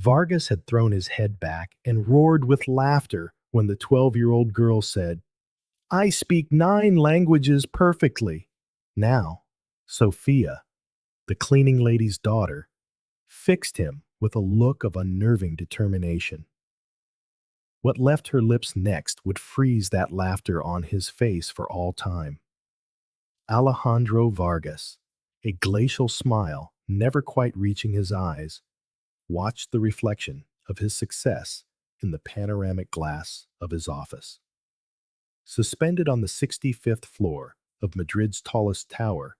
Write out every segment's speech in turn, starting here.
Vargas had thrown his head back and roared with laughter when the 12-year-old girl said, "I speak 9 languages perfectly." Now, Sofía, the cleaning lady's daughter, fixed him with a look of unnerving determination. What left her lips next would freeze that laughter on his face for all time. Alejandro Vargas, a glacial smile never quite reaching his eyes, watched the reflection of his success in the panoramic glass of his office. Suspended on the 65th floor of Madrid's tallest tower,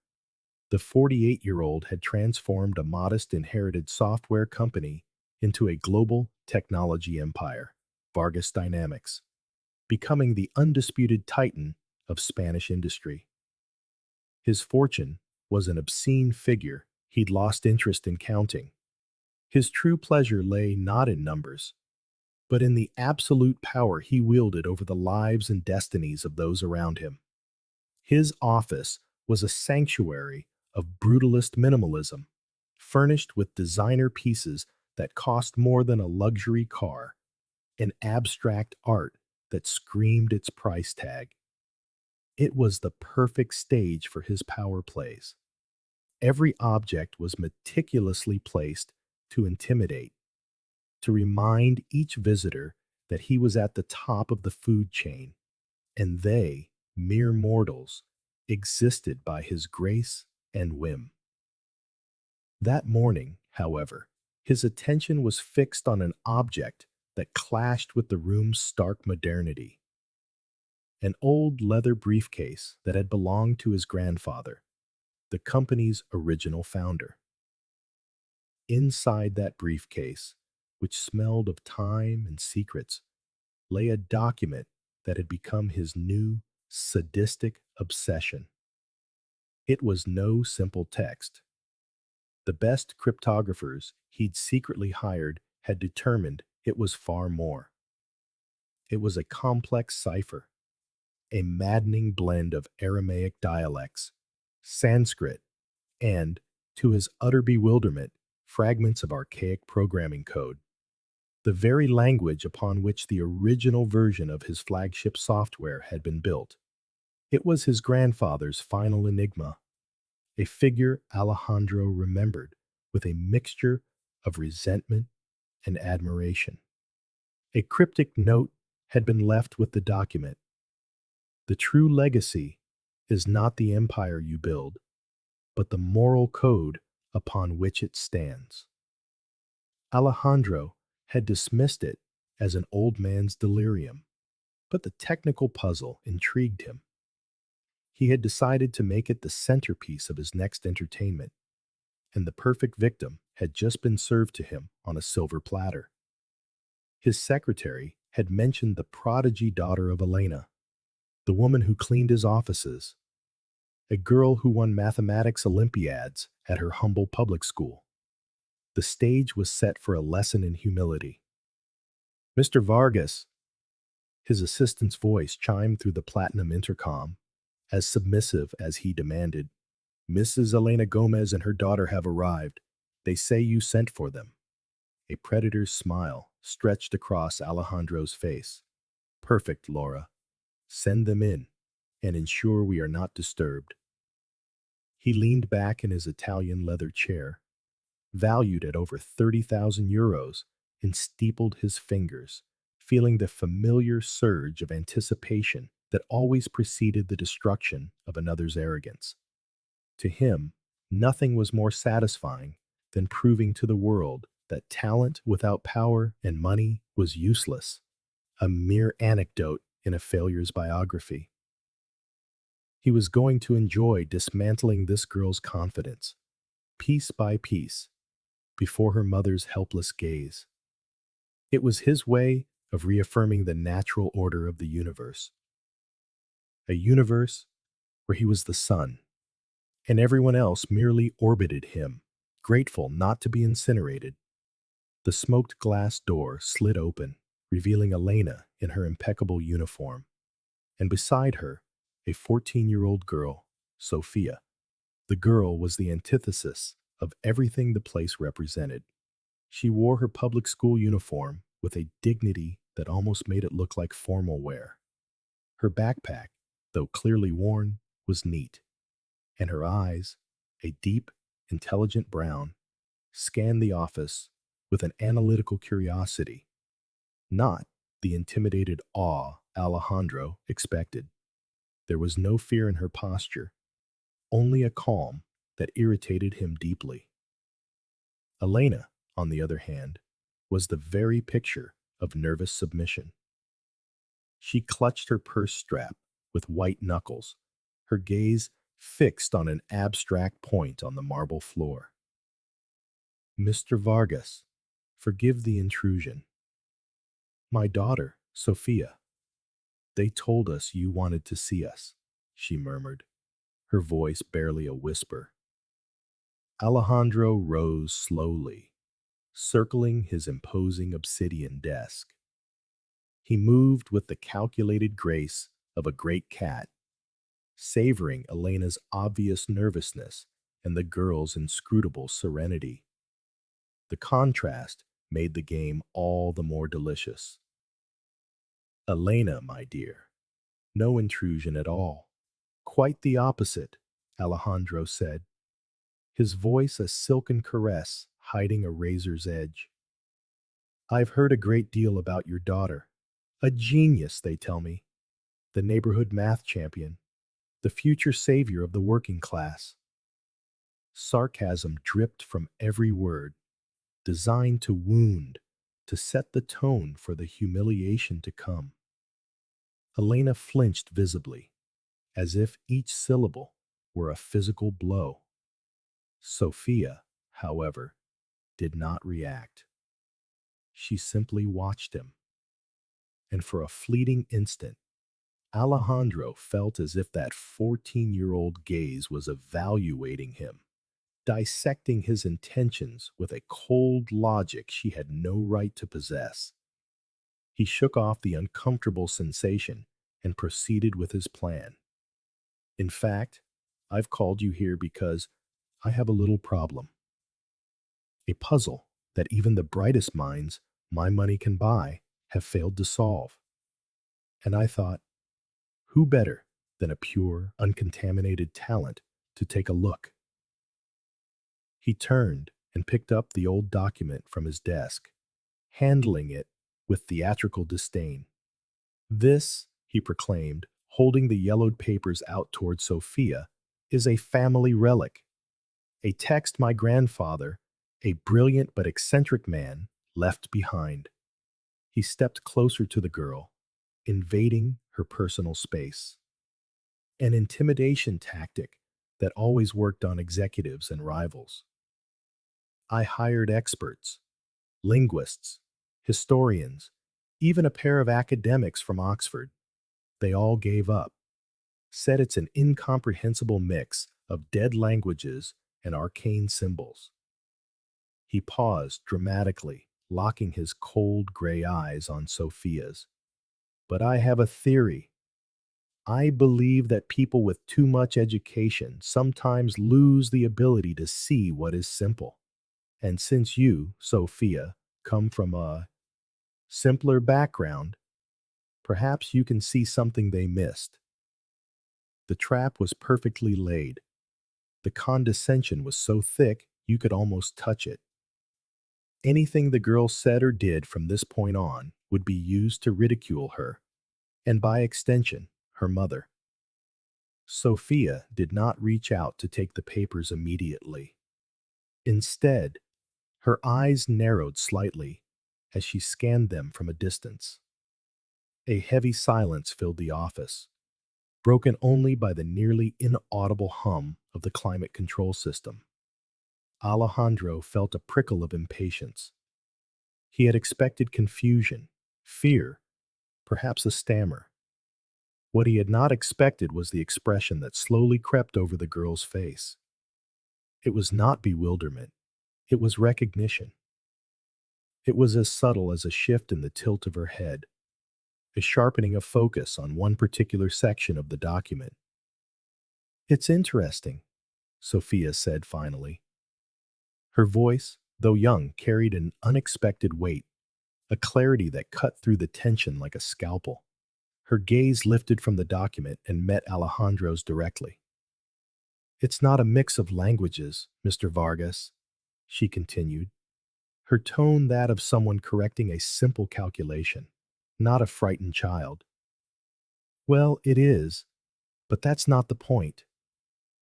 the 48-year-old had transformed a modest inherited software company into a global technology empire, Vargas Dynamics, becoming the undisputed titan of Spanish industry. His fortune was an obscene figure he'd lost interest in counting. His true pleasure lay not in numbers, but in the absolute power he wielded over the lives and destinies of those around him. His office was a sanctuary of brutalist minimalism, furnished with designer pieces that cost more than a luxury car, and abstract art that screamed its price tag. It was the perfect stage for his power plays. Every object was meticulously placed to intimidate, to remind each visitor that he was at the top of the food chain, and they, mere mortals, existed by his grace and whim. That morning, however, his attention was fixed on an object that clashed with the room's stark modernity. An old leather briefcase that had belonged to his grandfather, the company's original founder. Inside that briefcase, which smelled of time and secrets, lay a document that had become his new, sadistic obsession. It was no simple text. The best cryptographers he'd secretly hired had determined it was far more. It was a complex cipher, a maddening blend of Aramaic dialects, Sanskrit, and, to his utter bewilderment, fragments of archaic programming code, the very language upon which the original version of his flagship software had been built. It was his grandfather's final enigma, a figure Alejandro remembered with a mixture of resentment and admiration. A cryptic note had been left with the document. The true legacy is not the empire you build, but the moral code upon which it stands. Alejandro had dismissed it as an old man's delirium, but the technical puzzle intrigued him. He had decided to make it the centerpiece of his next entertainment, and the perfect victim had just been served to him on a silver platter. His secretary had mentioned the prodigy daughter of Elena, the woman who cleaned his offices, a girl who won mathematics Olympiads at her humble public school. The stage was set for a lesson in humility. "Mr. Vargas," his assistant's voice chimed through the platinum intercom, as submissive as he demanded, "Mrs. Elena Gomez and her daughter have arrived. They say you sent for them." A predator's smile stretched across Alejandro's face. "Perfect, Laura. Send them in, and ensure we are not disturbed." He leaned back in his Italian leather chair, valued at over 30,000 euros, and steepled his fingers, feeling the familiar surge of anticipation that always preceded the destruction of another's arrogance. To him, nothing was more satisfying than proving to the world that talent without power and money was useless, a mere anecdote in a failure's biography. He was going to enjoy dismantling this girl's confidence, piece by piece, before her mother's helpless gaze. It was his way of reaffirming the natural order of the universe. A universe where he was the sun, and everyone else merely orbited him, grateful not to be incinerated. The smoked glass door slid open, revealing Elena in her impeccable uniform, and beside her, a 14-year-old girl, Sofía. The girl was the antithesis of everything the place represented. She wore her public school uniform with a dignity that almost made it look like formal wear. Her backpack, though clearly worn, was neat, and her eyes, a deep, intelligent brown, scanned the office with an analytical curiosity, not the intimidated awe Alejandro expected. There was no fear in her posture, only a calm that irritated him deeply. Elena, on the other hand, was the very picture of nervous submission. She clutched her purse strap with white knuckles, her gaze fixed on an abstract point on the marble floor. Mr. Vargas, forgive the intrusion. My daughter, Sofía. They told us you wanted to see us, she murmured, her voice barely a whisper. Alejandro rose slowly, circling his imposing obsidian desk. He moved with the calculated grace of a great cat, savoring Elena's obvious nervousness and the girl's inscrutable serenity. The contrast made the game all the more delicious. Elena, my dear, no intrusion at all. Quite the opposite, Alejandro said, his voice a silken caress hiding a razor's edge. I've heard a great deal about your daughter. A genius, they tell me. The neighborhood math champion. The future savior of the working class. Sarcasm dripped from every word, designed to wound, to set the tone for the humiliation to come. Elena flinched visibly, as if each syllable were a physical blow. Sofía, however, did not react. She simply watched him. And for a fleeting instant, Alejandro felt as if that 14-year-old gaze was evaluating him, dissecting his intentions with a cold logic she had no right to possess. He shook off the uncomfortable sensation and proceeded with his plan. In fact, I've called you here because I have a little problem. A puzzle that even the brightest minds my money can buy have failed to solve. And I thought, who better than a pure, uncontaminated talent to take a look? He turned and picked up the old document from his desk, handling it with theatrical disdain. This, he proclaimed, holding the yellowed papers out toward Sofía, is a family relic. A text my grandfather, a brilliant but eccentric man, left behind. He stepped closer to the girl, invading her personal space. An intimidation tactic that always worked on executives and rivals. I hired experts, linguists, historians, even a pair of academics from Oxford. They all gave up, said it's an incomprehensible mix of dead languages and arcane symbols. He paused dramatically, locking his cold gray eyes on Sofía's. But I have a theory. I believe that people with too much education sometimes lose the ability to see what is simple. And since you, Sofía, come from a simpler background, perhaps you can see something they missed. The trap was perfectly laid. The condescension was so thick you could almost touch it. Anything the girl said or did from this point on would be used to ridicule her, and by extension, her mother. Sofía did not reach out to take the papers immediately. Instead, her eyes narrowed slightly as she scanned them from a distance. A heavy silence filled the office, broken only by the nearly inaudible hum of the climate control system. Alejandro felt a prickle of impatience. He had expected confusion, fear, perhaps a stammer. What he had not expected was the expression that slowly crept over the girl's face. It was not bewilderment. It was recognition. It was as subtle as a shift in the tilt of her head, a sharpening of focus on one particular section of the document. It's interesting, Sofía said finally. Her voice, though young, carried an unexpected weight, a clarity that cut through the tension like a scalpel. Her gaze lifted from the document and met Alejandro's directly. "It's not a mix of languages, Mr. Vargas," she continued, her tone that of someone correcting a simple calculation, not a frightened child. "Well, it is, but that's not the point.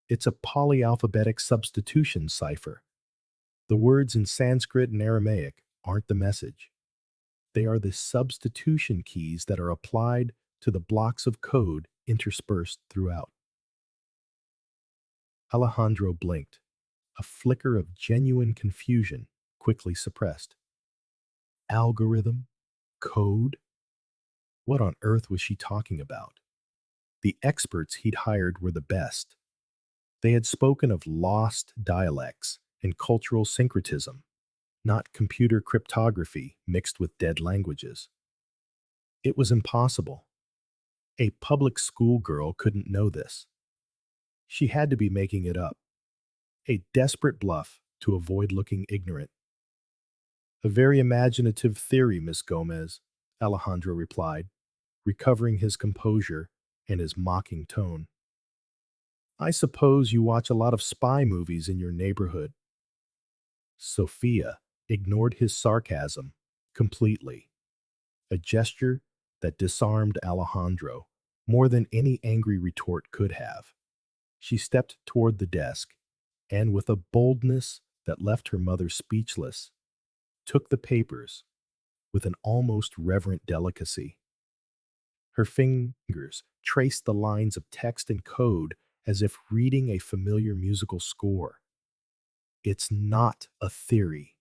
It's a polyalphabetic substitution cipher. The words in Sanskrit and Aramaic aren't the message. They are the substitution keys that are applied to the blocks of code interspersed throughout." Alejandro blinked, a flicker of genuine confusion quickly suppressed. Algorithm? Code? What on earth was she talking about? The experts he'd hired were the best. They had spoken of lost dialects and cultural syncretism, not computer cryptography mixed with dead languages. It was impossible. A public school girl couldn't know this. She had to be making it up, a desperate bluff to avoid looking ignorant. "A very imaginative theory, Miss Gomez," Alejandro replied, recovering his composure and his mocking tone. "I suppose you watch a lot of spy movies in your neighborhood." Sofía ignored his sarcasm completely, a gesture that disarmed Alejandro more than any angry retort could have. She stepped toward the desk and, with a boldness that left her mother speechless, took the papers with an almost reverent delicacy. Her fingers traced the lines of text and code as if reading a familiar musical score. "It's not a theory.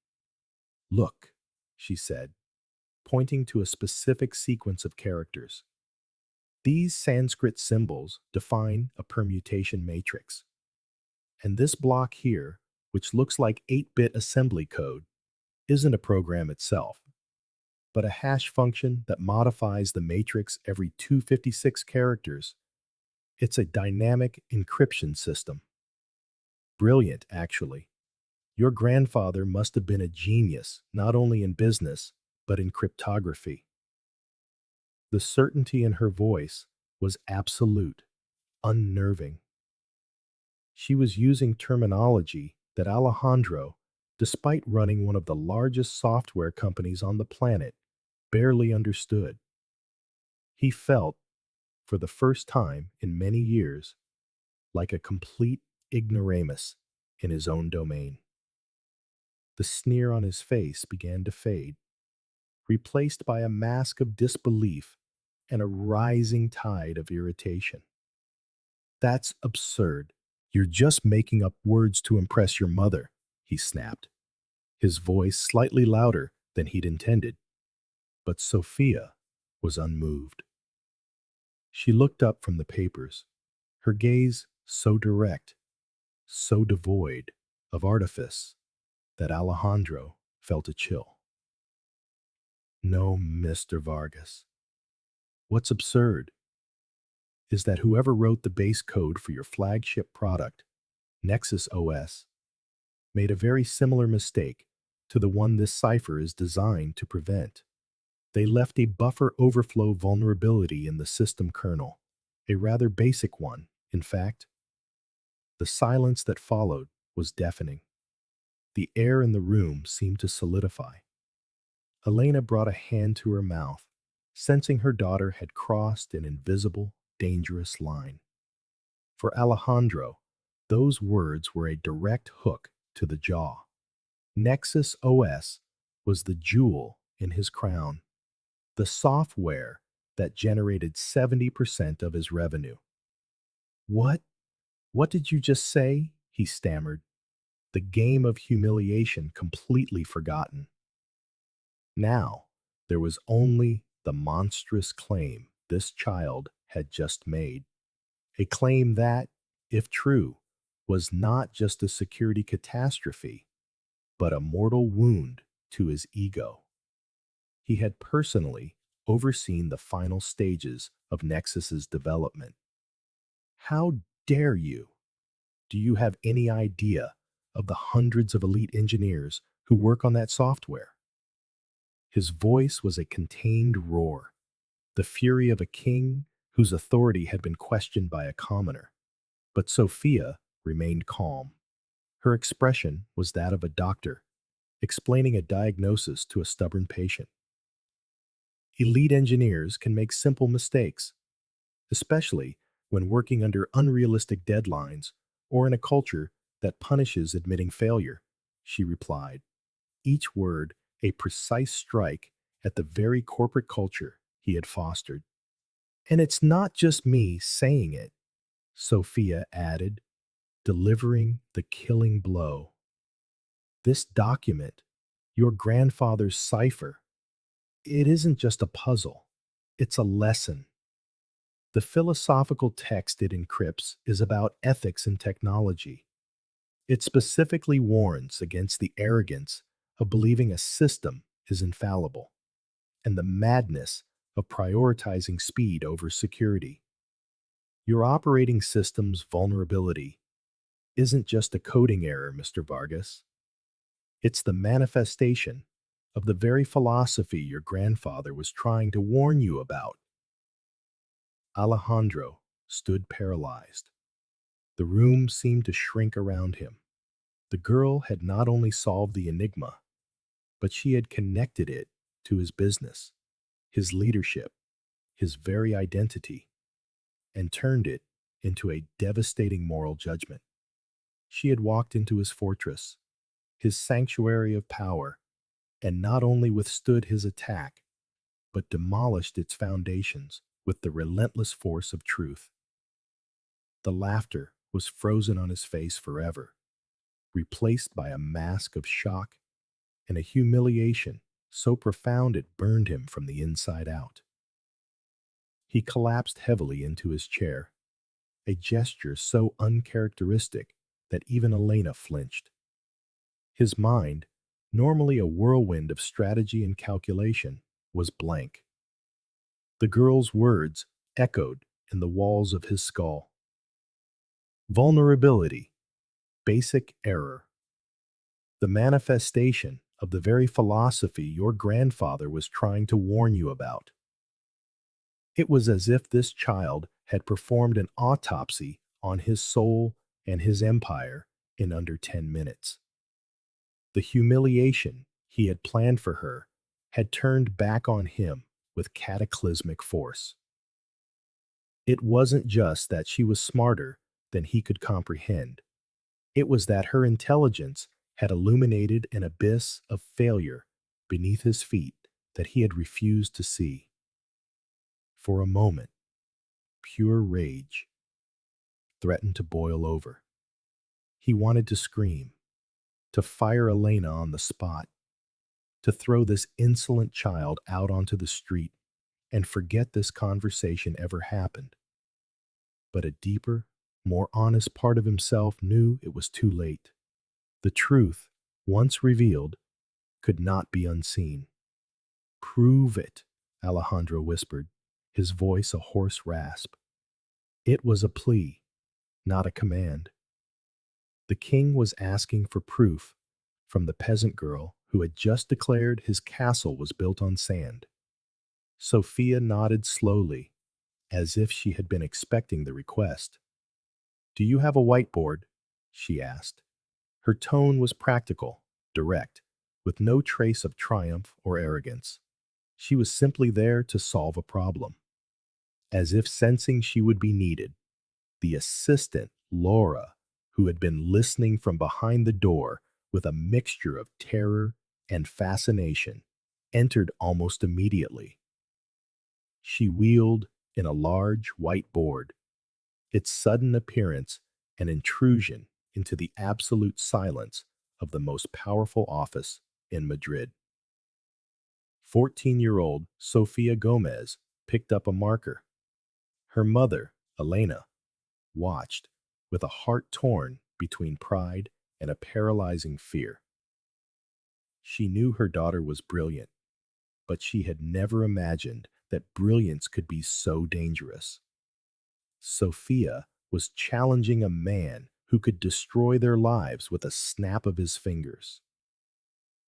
Look," she said, pointing to a specific sequence of characters. "These Sanskrit symbols define a permutation matrix. And this block here, which looks like 8-bit assembly code, isn't a program itself, but a hash function that modifies the matrix every 256 characters. It's a dynamic encryption system. Brilliant, actually. Your grandfather must have been a genius, not only in business, but in cryptography." The certainty in her voice was absolute, unnerving. She was using terminology that Alejandro, despite running one of the largest software companies on the planet, barely understood. He felt, for the first time in many years, like a complete ignoramus in his own domain. The sneer on his face began to fade, replaced by a mask of disbelief and a rising tide of irritation. "That's absurd. You're just making up words to impress your mother," he snapped, his voice slightly louder than he'd intended. But Sofía was unmoved. She looked up from the papers, her gaze so direct, so devoid of artifice, that Alejandro felt a chill. "No, Mr. Vargas. What's absurd is that whoever wrote the base code for your flagship product, Nexus OS, made a very similar mistake to the one this cipher is designed to prevent. They left a buffer overflow vulnerability in the system kernel, a rather basic one, in fact." The silence that followed was deafening. The air in the room seemed to solidify. Elena brought a hand to her mouth, sensing her daughter had crossed an invisible, dangerous line. For Alejandro, those words were a direct hook to the jaw. Nexus OS was the jewel in his crown, the software that generated 70% of his revenue. "What? What did you just say?" he stammered, the game of humiliation completely forgotten. Now, there was only the monstrous claim this child had just made. A claim that, if true, was not just a security catastrophe, but a mortal wound to his ego. He had personally overseen the final stages of Nexus's development. "How dare you? Do you have any idea of the hundreds of elite engineers who work on that software. His voice was a contained roar, the fury of a king whose authority had been questioned by a commoner. But Sophia remained calm. Her expression was that of a doctor, explaining a diagnosis to a stubborn patient. Elite engineers can make simple mistakes, especially when working under unrealistic deadlines or in a culture that punishes admitting failure, she replied, each word a precise strike at the very corporate culture he had fostered. And it's not just me saying it, Sophia added, delivering the killing blow. This document, your grandfather's cipher, it isn't just a puzzle, it's a lesson. The philosophical text it encrypts is about ethics and technology. It specifically warns against the arrogance of believing a system is infallible and the madness of prioritizing speed over security. Your operating system's vulnerability isn't just a coding error, Mr. Vargas. It's the manifestation of the very philosophy your grandfather was trying to warn you about. Alejandro stood paralyzed. The room seemed to shrink around him. The girl had not only solved the enigma, but she had connected it to his business, his leadership, his very identity, and turned it into a devastating moral judgment. She had walked into his fortress, his sanctuary of power, and not only withstood his attack, but demolished its foundations with the relentless force of truth. The laughter was frozen on his face forever, replaced by a mask of shock and a humiliation so profound it burned him from the inside out. He collapsed heavily into his chair, a gesture so uncharacteristic that even Elena flinched. His mind, normally a whirlwind of strategy and calculation, was blank. The girl's words echoed in the walls of his skull. Vulnerability, basic error, the manifestation of the very philosophy your grandfather was trying to warn you about. It was as if this child had performed an autopsy on his soul and his empire in under 10 minutes. The humiliation he had planned for her had turned back on him with cataclysmic force. It wasn't just that she was smarter than he could comprehend. It was that her intelligence had illuminated an abyss of failure beneath his feet that he had refused to see. For a moment, pure rage threatened to boil over. He wanted to scream, to fire Elena on the spot, to throw this insolent child out onto the street and forget this conversation ever happened. But a deeper, more honest part of himself knew it was too late. The truth, once revealed, could not be unseen. Prove it, Alejandro whispered, his voice a hoarse rasp. It was a plea, not a command. The king was asking for proof from the peasant girl who had just declared his castle was built on sand. Sophia nodded slowly, as if she had been expecting the request. Do you have a whiteboard? She asked. Her tone was practical, direct, with no trace of triumph or arrogance. She was simply there to solve a problem. As if sensing she would be needed, the assistant, Laura, who had been listening from behind the door with a mixture of terror and fascination, entered almost immediately. She wheeled in a large white board, its sudden appearance an intrusion into the absolute silence of the most powerful office in Madrid. 14-year-old Sofia Gomez picked up a marker. Her mother, Elena, watched with a heart torn between pride and a paralyzing fear. She knew her daughter was brilliant, but she had never imagined that brilliance could be so dangerous. Sophia was challenging a man who could destroy their lives with a snap of his fingers.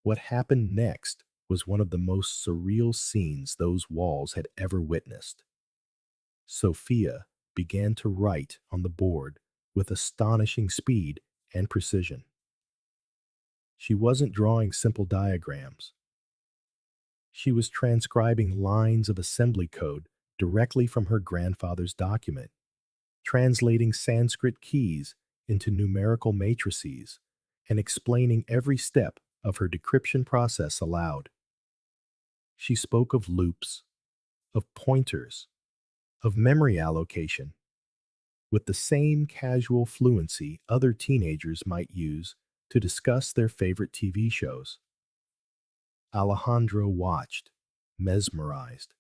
What happened next was one of the most surreal scenes those walls had ever witnessed. Sophia began to write on the board with astonishing speed and precision. She wasn't drawing simple diagrams. She was transcribing lines of assembly code directly from her grandfather's document, translating Sanskrit keys into numerical matrices, and explaining every step of her decryption process aloud. She spoke of loops, of pointers, of memory allocation, with the same casual fluency other teenagers might use to discuss their favorite TV shows. Alejandro watched, mesmerized.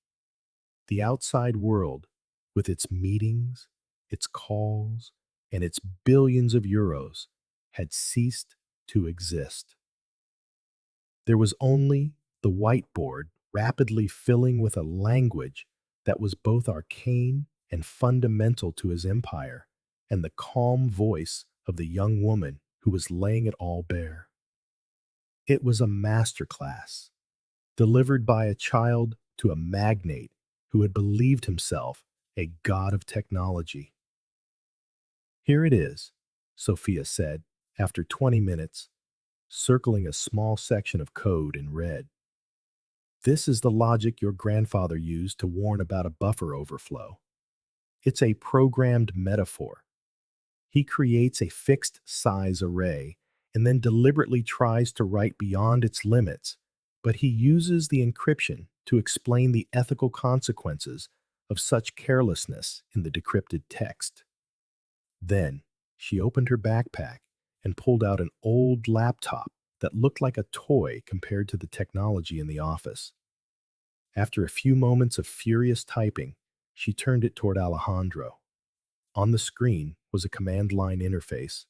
The outside world, with its meetings, its calls, and its billions of euros, had ceased to exist. There was only the whiteboard rapidly filling with a language that was both arcane and fundamental to his empire, and the calm voice of the young woman who was laying it all bare. It was a masterclass, delivered by a child to a magnate who had believed himself a god of technology. Here it is, Sophia said, after 20 minutes, circling a small section of code in red. This is the logic your grandfather used to warn about a buffer overflow. It's a programmed metaphor. He creates a fixed size array and then deliberately tries to write beyond its limits, but he uses the encryption to explain the ethical consequences of such carelessness in the decrypted text. Then she opened her backpack and pulled out an old laptop that looked like a toy compared to the technology in the office. After a few moments of furious typing, she turned it toward Alejandro. On the screen was a command line interface.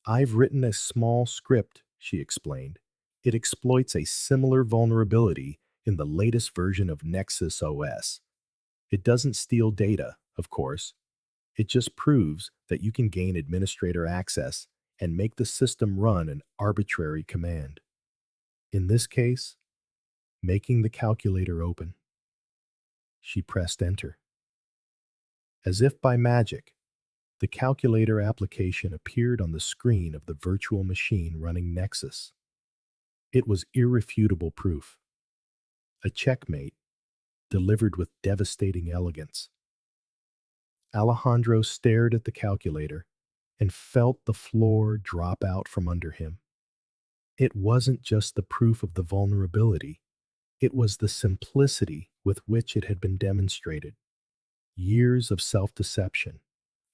"I've written a small script," she explained. "It exploits a similar vulnerability in the latest version of Nexus OS. It doesn't steal data, of course. It just proves that you can gain administrator access and make the system run an arbitrary command. In this case, making the calculator open." She pressed enter. As if by magic, the calculator application appeared on the screen of the virtual machine running Nexus. It was irrefutable proof. A checkmate, delivered with devastating elegance. Alejandro stared at the calculator and felt the floor drop out from under him. It wasn't just the proof of the vulnerability, it was the simplicity with which it had been demonstrated. Years of self-deception,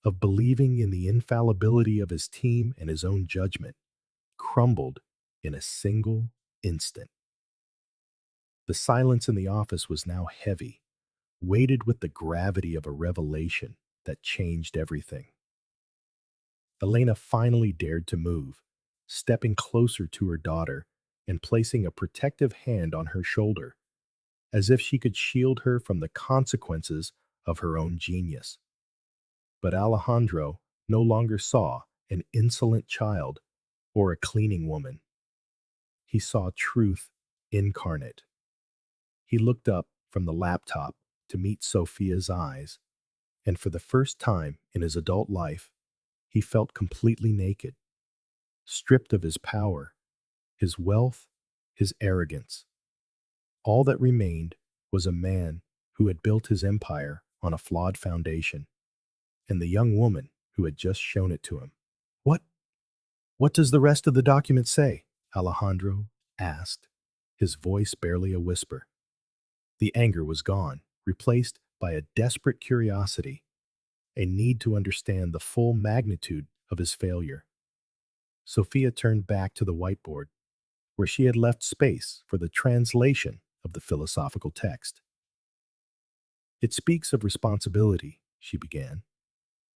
of believing in the infallibility of his team and his own judgment, crumbled in a single instant. The silence in the office was now heavy, weighted with the gravity of a revelation that changed everything. Elena finally dared to move, stepping closer to her daughter and placing a protective hand on her shoulder, as if she could shield her from the consequences of her own genius. But Alejandro no longer saw an insolent child or a cleaning woman. He saw truth incarnate. He looked up from the laptop to meet Sophia's eyes, and for the first time in his adult life, he felt completely naked, stripped of his power, his wealth, his arrogance. All that remained was a man who had built his empire on a flawed foundation, and the young woman who had just shown it to him. What? What does the rest of the document say?" Alejandro asked, his voice barely a whisper. The anger was gone, replaced by a desperate curiosity, a need to understand the full magnitude of his failure. Sophia turned back to the whiteboard, where she had left space for the translation of the philosophical text. "It speaks of responsibility," she began.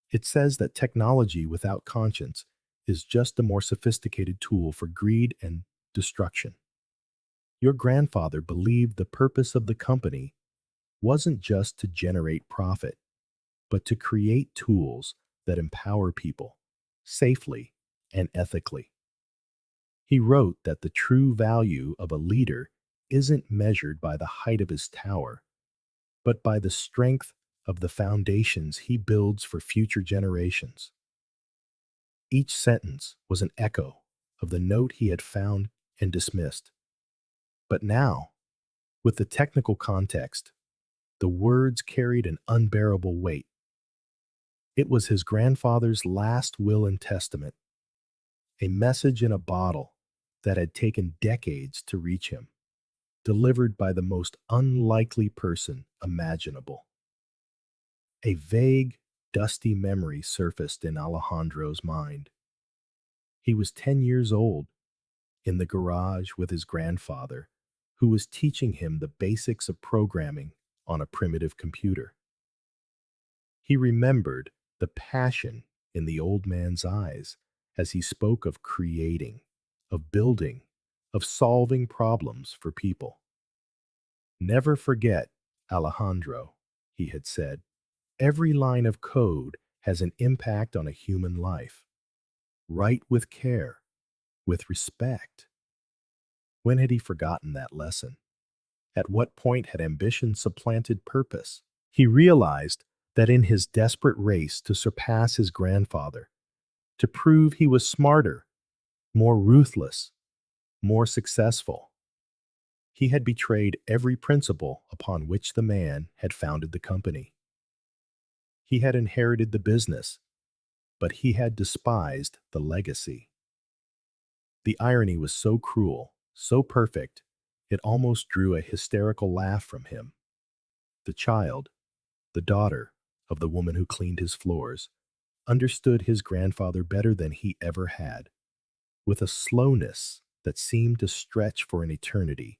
"It says that technology without conscience is just a more sophisticated tool for greed and destruction. Your grandfather believed the purpose of the company wasn't just to generate profit, but to create tools that empower people safely and ethically. He wrote that the true value of a leader isn't measured by the height of his tower, but by the strength of the foundations he builds for future generations. Each sentence was an echo of the note he had found and dismissed. But now, with the technical context, the words carried an unbearable weight. It was his grandfather's last will and testament, a message in a bottle that had taken decades to reach him, delivered by the most unlikely person imaginable. A vague, dusty memory surfaced in Alejandro's mind. He was 10 years old, in the garage with his grandfather, who was teaching him the basics of programming on a primitive computer. He remembered the passion in the old man's eyes as he spoke of creating, of building, of solving problems for people. Never forget, Alejandro, he had said. Every line of code has an impact on a human life. Write with care, with respect. When had he forgotten that lesson? At what point had ambition supplanted purpose? He realized that in his desperate race to surpass his grandfather, to prove he was smarter, more ruthless, more successful, he had betrayed every principle upon which the man had founded the company. He had inherited the business, but he had despised the legacy. The irony was so cruel, so perfect, it almost drew a hysterical laugh from him. The child, the daughter of the woman who cleaned his floors, understood his grandfather better than he ever had. With a slowness that seemed to stretch for an eternity,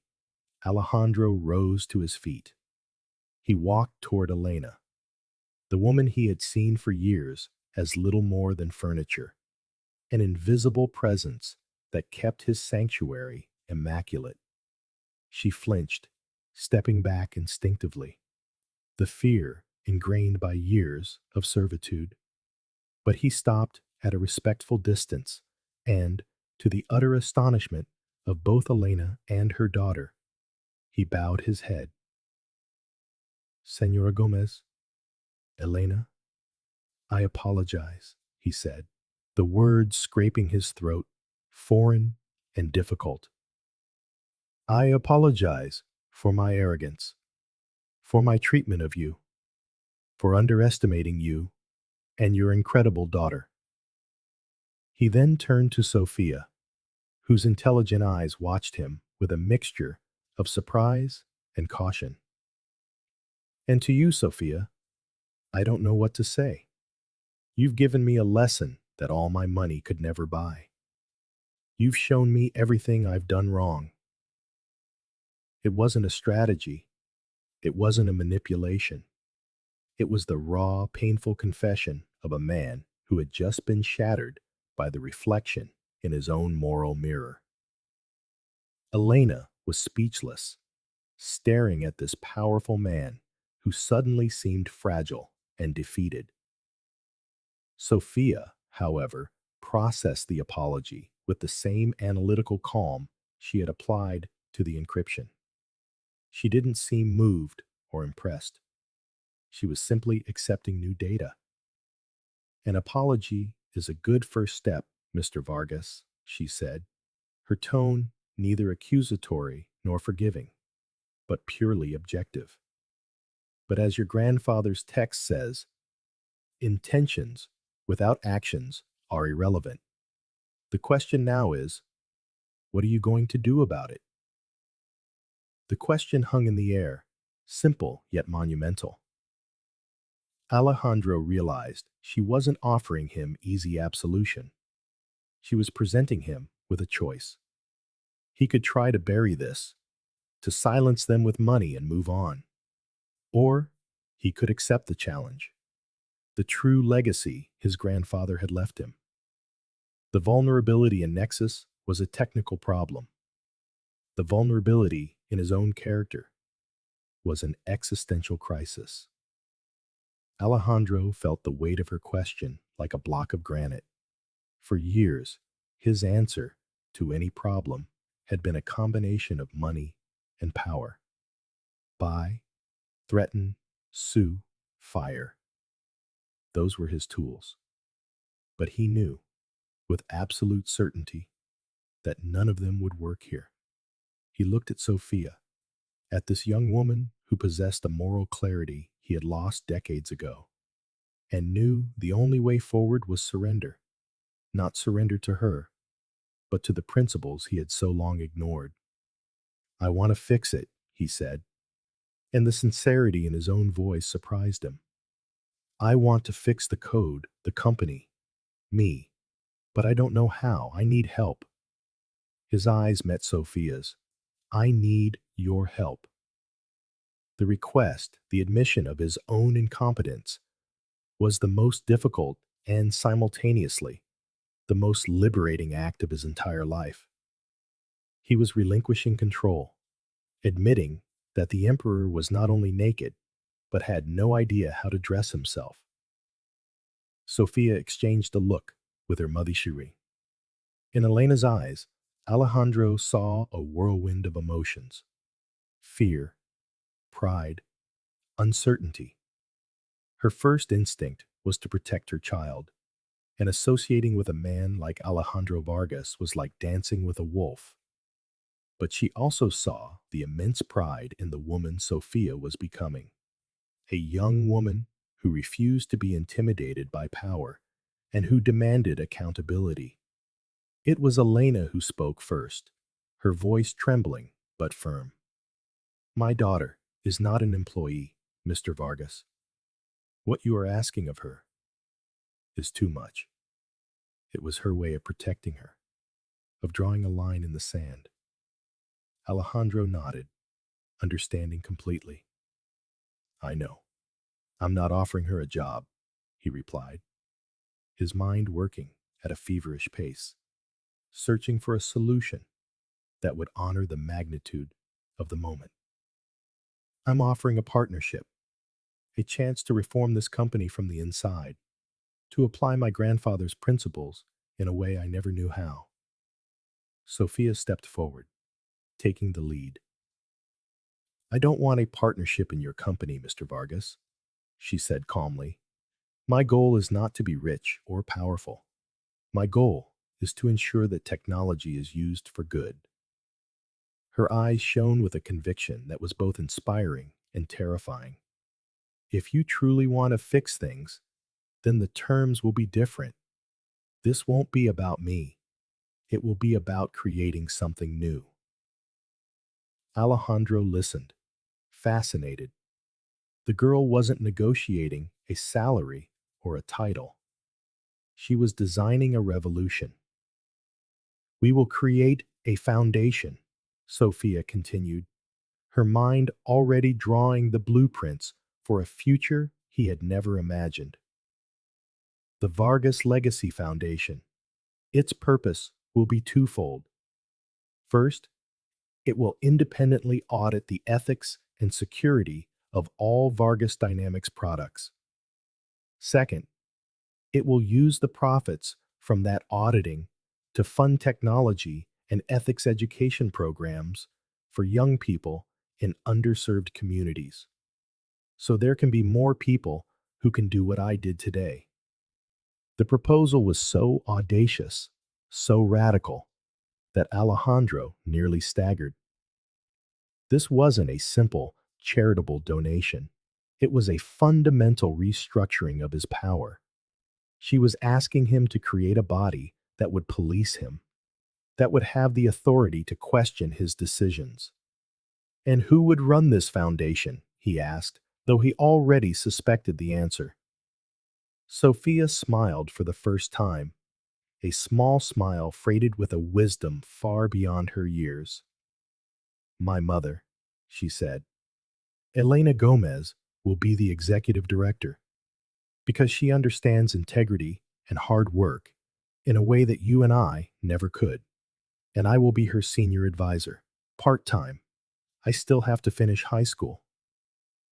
Alejandro rose to his feet. He walked toward Elena, the woman he had seen for years as little more than furniture, an invisible presence that kept his sanctuary immaculate. She flinched, stepping back instinctively, the fear ingrained by years of servitude. But he stopped at a respectful distance, and, to the utter astonishment of both Elena and her daughter, he bowed his head. Senora Gomez, Elena, I apologize, he said, the words scraping his throat, foreign and difficult. I apologize for my arrogance, for my treatment of you, for underestimating you and your incredible daughter. He then turned to Sofía, whose intelligent eyes watched him with a mixture of surprise and caution. And to you, Sofía, I don't know what to say. You've given me a lesson that all my money could never buy. You've shown me everything I've done wrong. It wasn't a strategy. It wasn't a manipulation. It was the raw, painful confession of a man who had just been shattered by the reflection in his own moral mirror. Elena was speechless, staring at this powerful man who suddenly seemed fragile and defeated. Sofía, however, processed the apology with the same analytical calm she had applied to the encryption. She didn't seem moved or impressed. She was simply accepting new data. An apology is a good first step, Mr. Vargas, she said, her tone neither accusatory nor forgiving, but purely objective. But as your grandfather's text says, intentions without actions are irrelevant. The question now is, what are you going to do about it? The question hung in the air, simple yet monumental. Alejandro realized she wasn't offering him easy absolution. She was presenting him with a choice. He could try to bury this, to silence them with money and move on. Or he could accept the challenge, the true legacy his grandfather had left him. The vulnerability in Nexus was a technical problem. The vulnerability in his own character was an existential crisis. Alejandro felt the weight of her question like a block of granite. For years, his answer to any problem had been a combination of money and power. Buy, threaten, sue, fire. Those were his tools. But he knew, with absolute certainty, that none of them would work here. He looked at Sofía, at this young woman who possessed a moral clarity he had lost decades ago, and knew the only way forward was surrender. Not surrender to her, but to the principles he had so long ignored. "I want to fix it," he said, and the sincerity in his own voice surprised him. "I want to fix the code, the company, me, but I don't know how. I need help." His eyes met Sophia's. "I need your help." The request, the admission of his own incompetence, was the most difficult and simultaneously the most liberating act of his entire life. He was relinquishing control, admitting that the emperor was not only naked, but had no idea how to dress himself. Sofía exchanged a look with her mother. In Elena's eyes, Alejandro saw a whirlwind of emotions: fear, pride, uncertainty. Her first instinct was to protect her child, and associating with a man like Alejandro Vargas was like dancing with a wolf. But she also saw the immense pride in the woman Sofía was becoming, a young woman who refused to be intimidated by power and who demanded accountability. It was Elena who spoke first, her voice trembling but firm. "My daughter is not an employee, Mr. Vargas. What you are asking of her is too much." It was her way of protecting her, of drawing a line in the sand. Alejandro nodded, understanding completely. "I know. I'm not offering her a job," he replied, his mind working at a feverish pace, searching for a solution that would honor the magnitude of the moment. "I'm offering a partnership, a chance to reform this company from the inside, to apply my grandfather's principles in a way I never knew how." Sofía stepped forward, taking the lead. "I don't want a partnership in your company, Mr. Vargas," she said calmly. "My goal is not to be rich or powerful. My goal is to ensure that technology is used for good." Her eyes shone with a conviction that was both inspiring and terrifying. "If you truly want to fix things, then the terms will be different. This won't be about me. It will be about creating something new." Alejandro listened, fascinated. The girl wasn't negotiating a salary or a title. She was designing a revolution. "We will create a foundation," Sofía continued, her mind already drawing the blueprints for a future he had never imagined. "The Vargas Legacy Foundation. Its purpose will be twofold. First, it will independently audit the ethics and security of all Vargas Dynamics products. Second, it will use the profits from that auditing to fund technology and ethics education programs for young people in underserved communities, so there can be more people who can do what I did today." The proposal was so audacious, so radical, that Alejandro nearly staggered. This wasn't a simple, charitable donation. It was a fundamental restructuring of his power. She was asking him to create a body that would police him, that would have the authority to question his decisions. "And who would run this foundation?" he asked, though he already suspected the answer. Sofía smiled for the first time, a small smile freighted with a wisdom far beyond her years. "My mother," she said. "Elena Gomez will be the executive director, because she understands integrity and hard work in a way that you and I never could. And I will be her senior advisor, part-time. I still have to finish high school."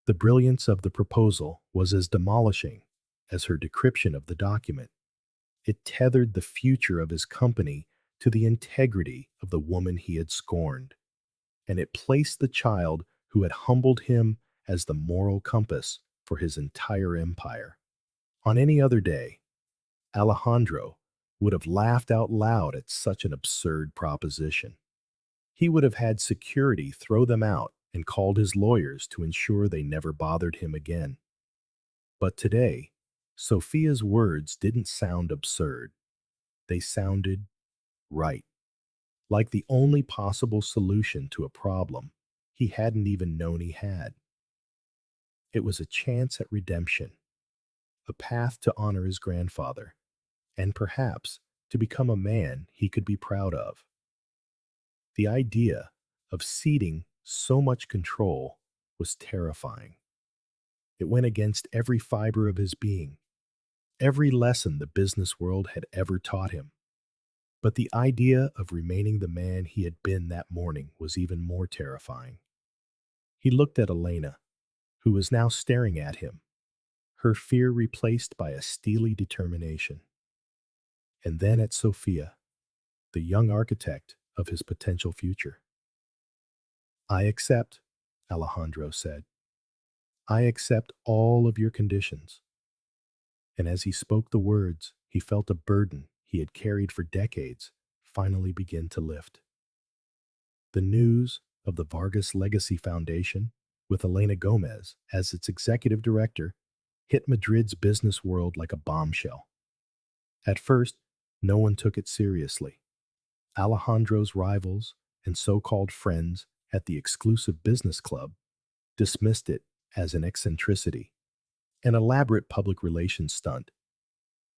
The brilliance of the proposal was as demolishing as her decryption of the document. It tethered the future of his company to the integrity of the woman he had scorned, and it placed the child who had humbled him as the moral compass for his entire empire. On any other day, Alejandro would have laughed out loud at such an absurd proposition. He would have had security throw them out and called his lawyers to ensure they never bothered him again. But today, Sofia's words didn't sound absurd. They sounded right, like the only possible solution to a problem he hadn't even known he had. It was a chance at redemption, a path to honor his grandfather, and perhaps to become a man he could be proud of. The idea of ceding so much control was terrifying. It went against every fiber of his being, every lesson the business world had ever taught him. But the idea of remaining the man he had been that morning was even more terrifying. He looked at Elena, who was now staring at him, her fear replaced by a steely determination. And then at Sofía, the young architect of his potential future. "I accept," Alejandro said. "I accept all of your conditions." And as he spoke the words, he felt a burden he had carried for decades finally begin to lift. The news of the Vargas Legacy Foundation, with Elena Gomez as its executive director, hit Madrid's business world like a bombshell. At first, no one took it seriously. Alejandro's rivals and so-called friends at the exclusive business club dismissed it as an eccentricity, an elaborate public relations stunt,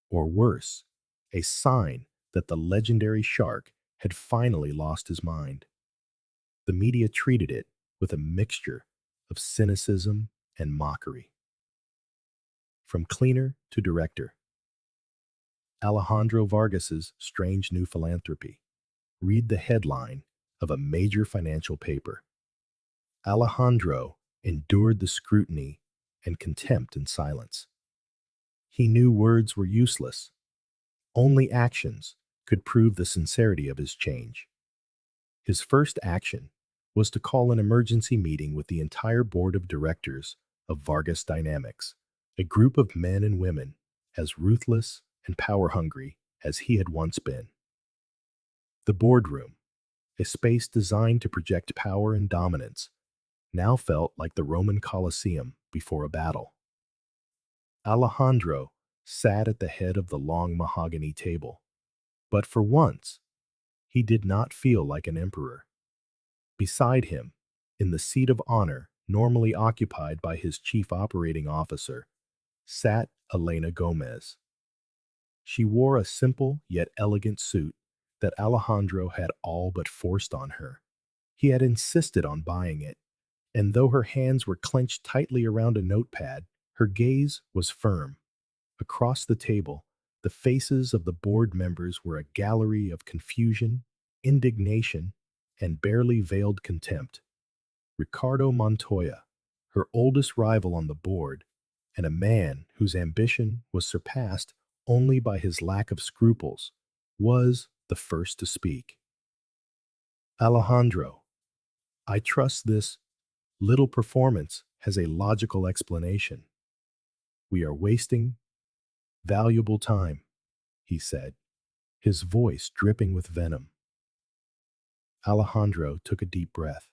or worse, a sign that the legendary shark had finally lost his mind. The media treated it with a mixture of cynicism and mockery. From cleaner to director, Alejandro Vargas's strange new philanthropy. Read the headline of a major financial paper. Alejandro endured the scrutiny and contempt in silence. He knew words were useless. Only actions could prove the sincerity of his change. His first action was to call an emergency meeting with the entire board of directors of Vargas Dynamics, a group of men and women as ruthless and power-hungry as he had once been. The boardroom, a space designed to project power and dominance, now felt like the Roman Colosseum before a battle. Alejandro sat at the head of the long mahogany table, but for once, he did not feel like an emperor. Beside him, in the seat of honor normally occupied by his chief operating officer, sat Elena Gomez. She wore a simple yet elegant suit that Alejandro had all but forced on her. He had insisted on buying it, and though her hands were clenched tightly around a notepad, her gaze was firm. Across the table, the faces of the board members were a gallery of confusion, indignation, and barely veiled contempt. Ricardo Montoya, her oldest rival on the board, and a man whose ambition was surpassed only by his lack of scruples, was the first to speak. "Alejandro, I trust this little performance has a logical explanation. We are wasting valuable time," he said, his voice dripping with venom. Alejandro took a deep breath.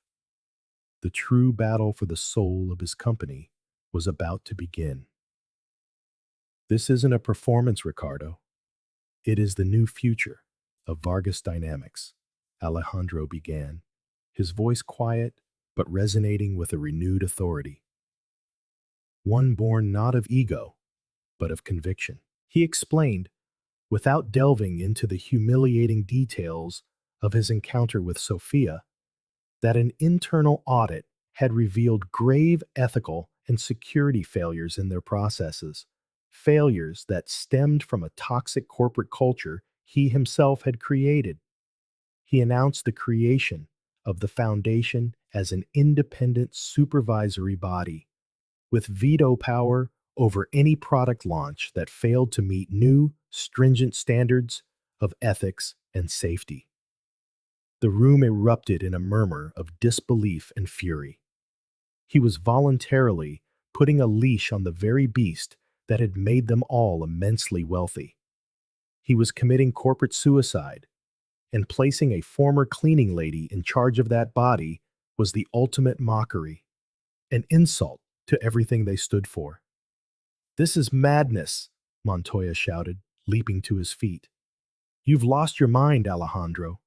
The true battle for the soul of his company was about to begin. "This isn't a performance, Ricardo. It is the new future of Vargas Dynamics," Alejandro began, his voice quiet but resonating with a renewed authority. "One born not of ego, but of conviction." He explained, without delving into the humiliating details of his encounter with Sofía, that an internal audit had revealed grave ethical and security failures in their processes, failures that stemmed from a toxic corporate culture he himself had created. He announced the creation of the foundation as an independent supervisory body, with veto power over any product launch that failed to meet new, stringent standards of ethics and safety. The room erupted in a murmur of disbelief and fury. He was voluntarily putting a leash on the very beast that had made them all immensely wealthy. He was committing corporate suicide, and placing a former cleaning lady in charge of that body was the ultimate mockery, an insult to everything they stood for. "This is madness," Montoya shouted, leaping to his feet. "You've lost your mind, Alejandro.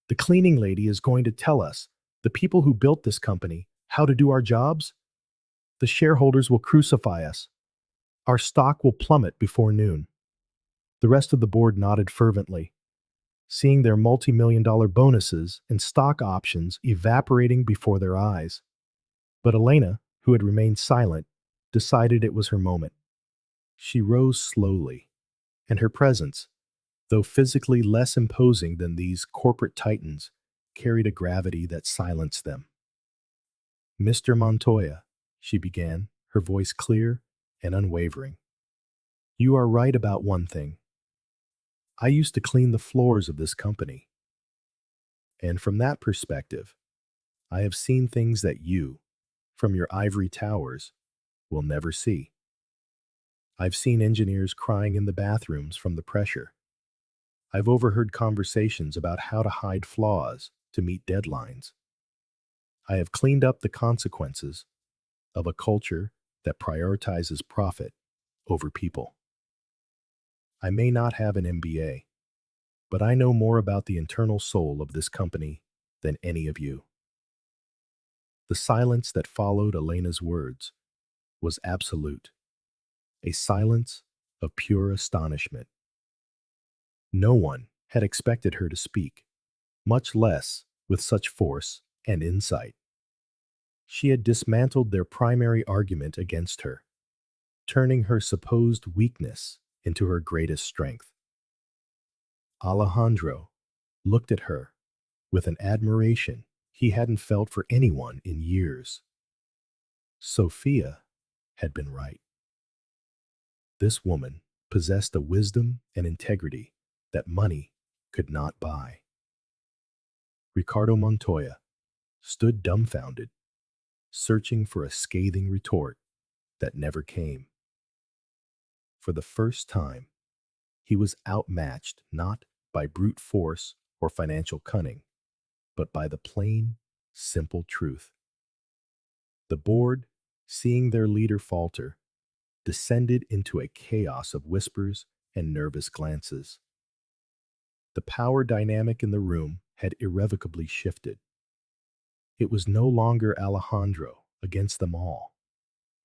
The cleaning lady is going to tell us, the people who built this company, how to do our jobs? The shareholders will crucify us. Our stock will plummet before noon." The rest of the board nodded fervently, seeing their multi-million-dollar bonuses and stock options evaporating before their eyes. But Elena, who had remained silent, decided it was her moment. She rose slowly, and her presence, though physically less imposing than these corporate titans, carried a gravity that silenced them. "Mr. Montoya," she began, her voice clear and unwavering, "you are right about one thing. I used to clean the floors of this company. And from that perspective, I have seen things that you, from your ivory towers, will never see. I've seen engineers crying in the bathrooms from the pressure. I've overheard conversations about how to hide flaws to meet deadlines. I have cleaned up the consequences of a culture that prioritizes profit over people. I may not have an MBA, but I know more about the internal soul of this company than any of you." The silence that followed Elena's words was absolute, a silence of pure astonishment. No one had expected her to speak, much less with such force and insight. She had dismantled their primary argument against her, turning her supposed weakness into her greatest strength. Alejandro looked at her with an admiration he hadn't felt for anyone in years. Sofía had been right. This woman possessed a wisdom and integrity that money could not buy. Ricardo Montoya stood dumbfounded, searching for a scathing retort that never came. For the first time, he was outmatched not by brute force or financial cunning, but by the plain, simple truth. The board, seeing their leader falter, descended into a chaos of whispers and nervous glances. The power dynamic in the room had irrevocably shifted. It was no longer Alejandro against them all.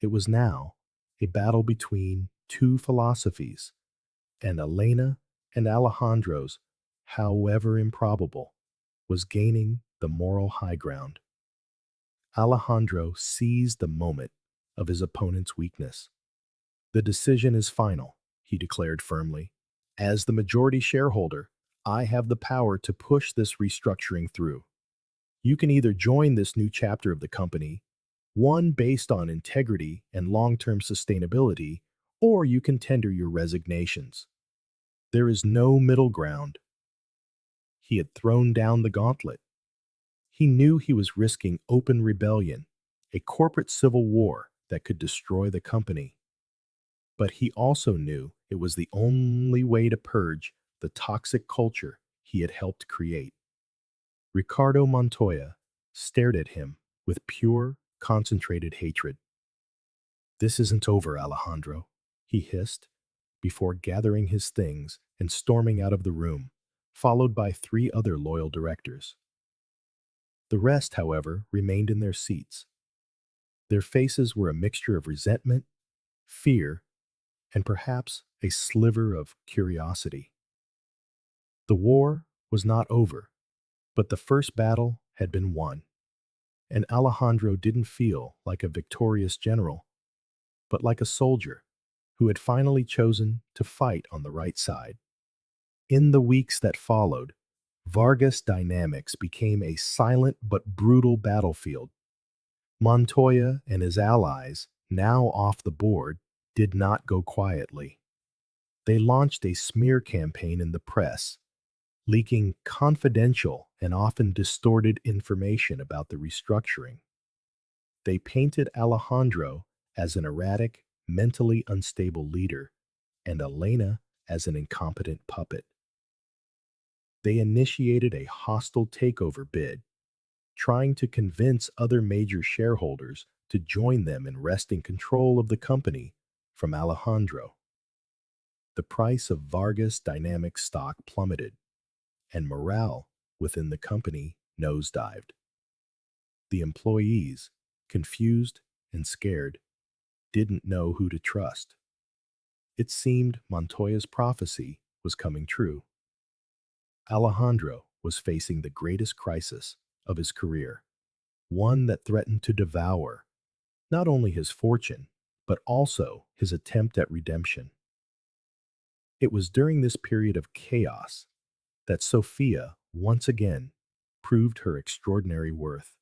It was now a battle between two philosophies, and Elena and Alejandro's, however improbable, was gaining the moral high ground. Alejandro seized the moment of his opponent's weakness. "The decision is final," he declared firmly. "As the majority shareholder, I have the power to push this restructuring through. You can either join this new chapter of the company, one based on integrity and long-term sustainability, or you can tender your resignations. There is no middle ground." He had thrown down the gauntlet. He knew he was risking open rebellion, a corporate civil war that could destroy the company. But he also knew it was the only way to purge the toxic culture he had helped create. Ricardo Montoya stared at him with pure, concentrated hatred. "This isn't over, Alejandro," he hissed, before gathering his things and storming out of the room, followed by 3 other loyal directors. The rest, however, remained in their seats. Their faces were a mixture of resentment, fear, and perhaps a sliver of curiosity. The war was not over, but the first battle had been won, and Alejandro didn't feel like a victorious general, but like a soldier who had finally chosen to fight on the right side. In the weeks that followed, Vargas Dynamics became a silent but brutal battlefield. Montoya and his allies, now off the board, did not go quietly. They launched a smear campaign in the press, leaking confidential and often distorted information about the restructuring. They painted Alejandro as an erratic, mentally unstable leader and Elena as an incompetent puppet. They initiated a hostile takeover bid, trying to convince other major shareholders to join them in wresting control of the company from Alejandro. The price of Vargas Dynamics stock plummeted, and morale within the company nosedived. The employees, confused and scared, didn't know who to trust. It seemed Montoya's prophecy was coming true. Alejandro was facing the greatest crisis of his career, one that threatened to devour not only his fortune, but also his attempt at redemption. It was during this period of chaos that Sofía once again proved her extraordinary worth.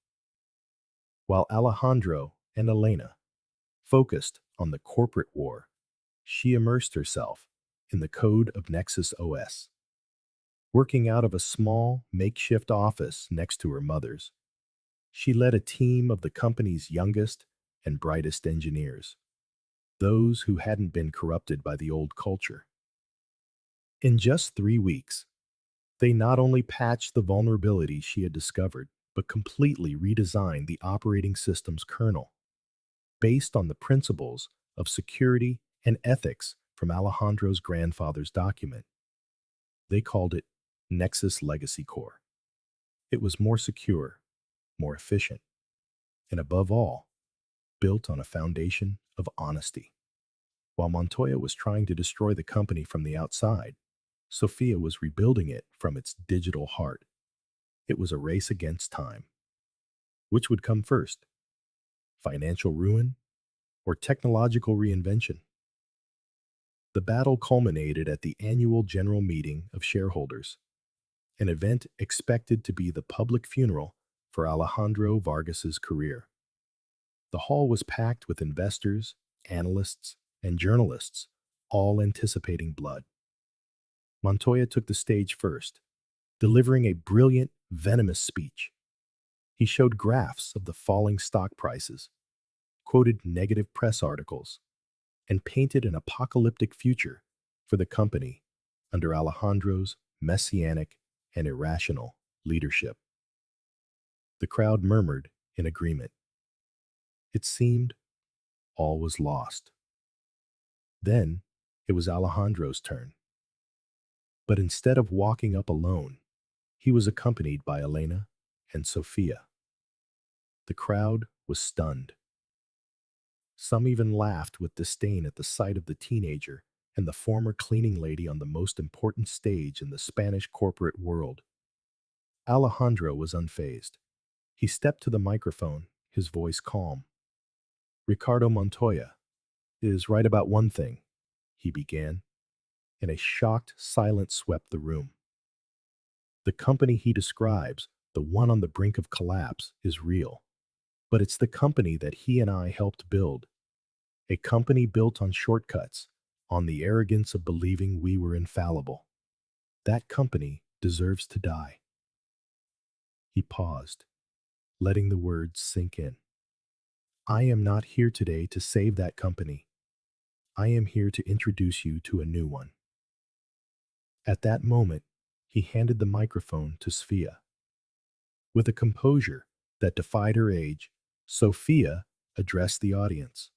While Alejandro and Elena focused on the corporate war, she immersed herself in the code of Nexus OS. Working out of a small, makeshift office next to her mother's, she led a team of the company's youngest and brightest engineers, those who hadn't been corrupted by the old culture. In just 3 weeks, they not only patched the vulnerabilities she had discovered, but completely redesigned the operating system's kernel, based on the principles of security and ethics from Alejandro's grandfather's document. They called it Nexus Legacy Core. It was more secure, more efficient, and above all, built on a foundation of honesty. While Montoya was trying to destroy the company from the outside, Sofía was rebuilding it from its digital heart. It was a race against time. Which would come first? Financial ruin or technological reinvention? The battle culminated at the annual general meeting of shareholders, an event expected to be the public funeral for Alejandro Vargas's career. The hall was packed with investors, analysts, and journalists, all anticipating blood. Montoya took the stage first, delivering a brilliant, venomous speech. He showed graphs of the falling stock prices, quoted negative press articles, and painted an apocalyptic future for the company under Alejandro's messianic and irrational leadership. The crowd murmured in agreement. It seemed all was lost. Then it was Alejandro's turn. But instead of walking up alone, he was accompanied by Elena and Sofía. The crowd was stunned. Some even laughed with disdain at the sight of the teenager and the former cleaning lady on the most important stage in the Spanish corporate world. Alejandro was unfazed. He stepped to the microphone, his voice calm. Ricardo Montoya is right about one thing, he began, and a shocked silence swept the room. The company he describes, the one on the brink of collapse, is real. But it's the company that he and I helped build. A company built on shortcuts, on the arrogance of believing we were infallible. That company deserves to die. He paused, letting the words sink in. I am not here today to save that company. I am here to introduce you to a new one. At that moment, he handed the microphone to Sofía. With a composure that defied her age, Sofía addressed the audience.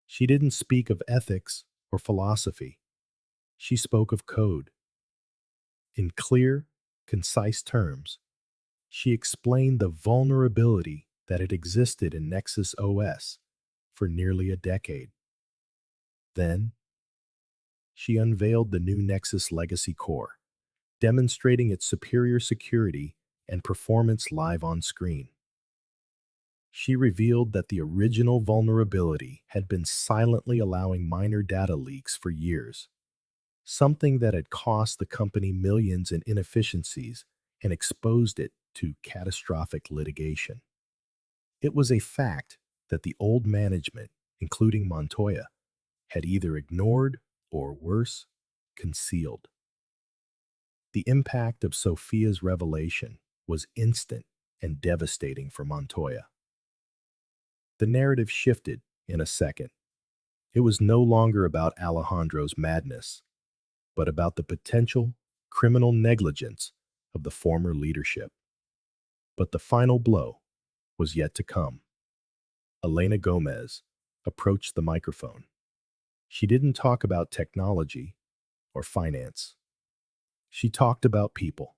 She didn't speak of ethics or philosophy. She spoke of code. In clear, concise terms, she explained the vulnerability that had existed in Nexus OS for nearly a decade. Then, she unveiled the new Nexus Legacy Core, demonstrating its superior security and performance live on screen. She revealed that the original vulnerability had been silently allowing minor data leaks for years, something that had cost the company millions in inefficiencies and exposed it to catastrophic litigation. It was a fact that the old management, including Montoya, had either ignored or, worse, concealed. The impact of Sofia's revelation was instant and devastating for Montoya. The narrative shifted in a second. It was no longer about Alejandro's madness, but about the potential criminal negligence of the former leadership. But the final blow was yet to come. Elena Gomez approached the microphone. She didn't talk about technology or finance. She talked about people.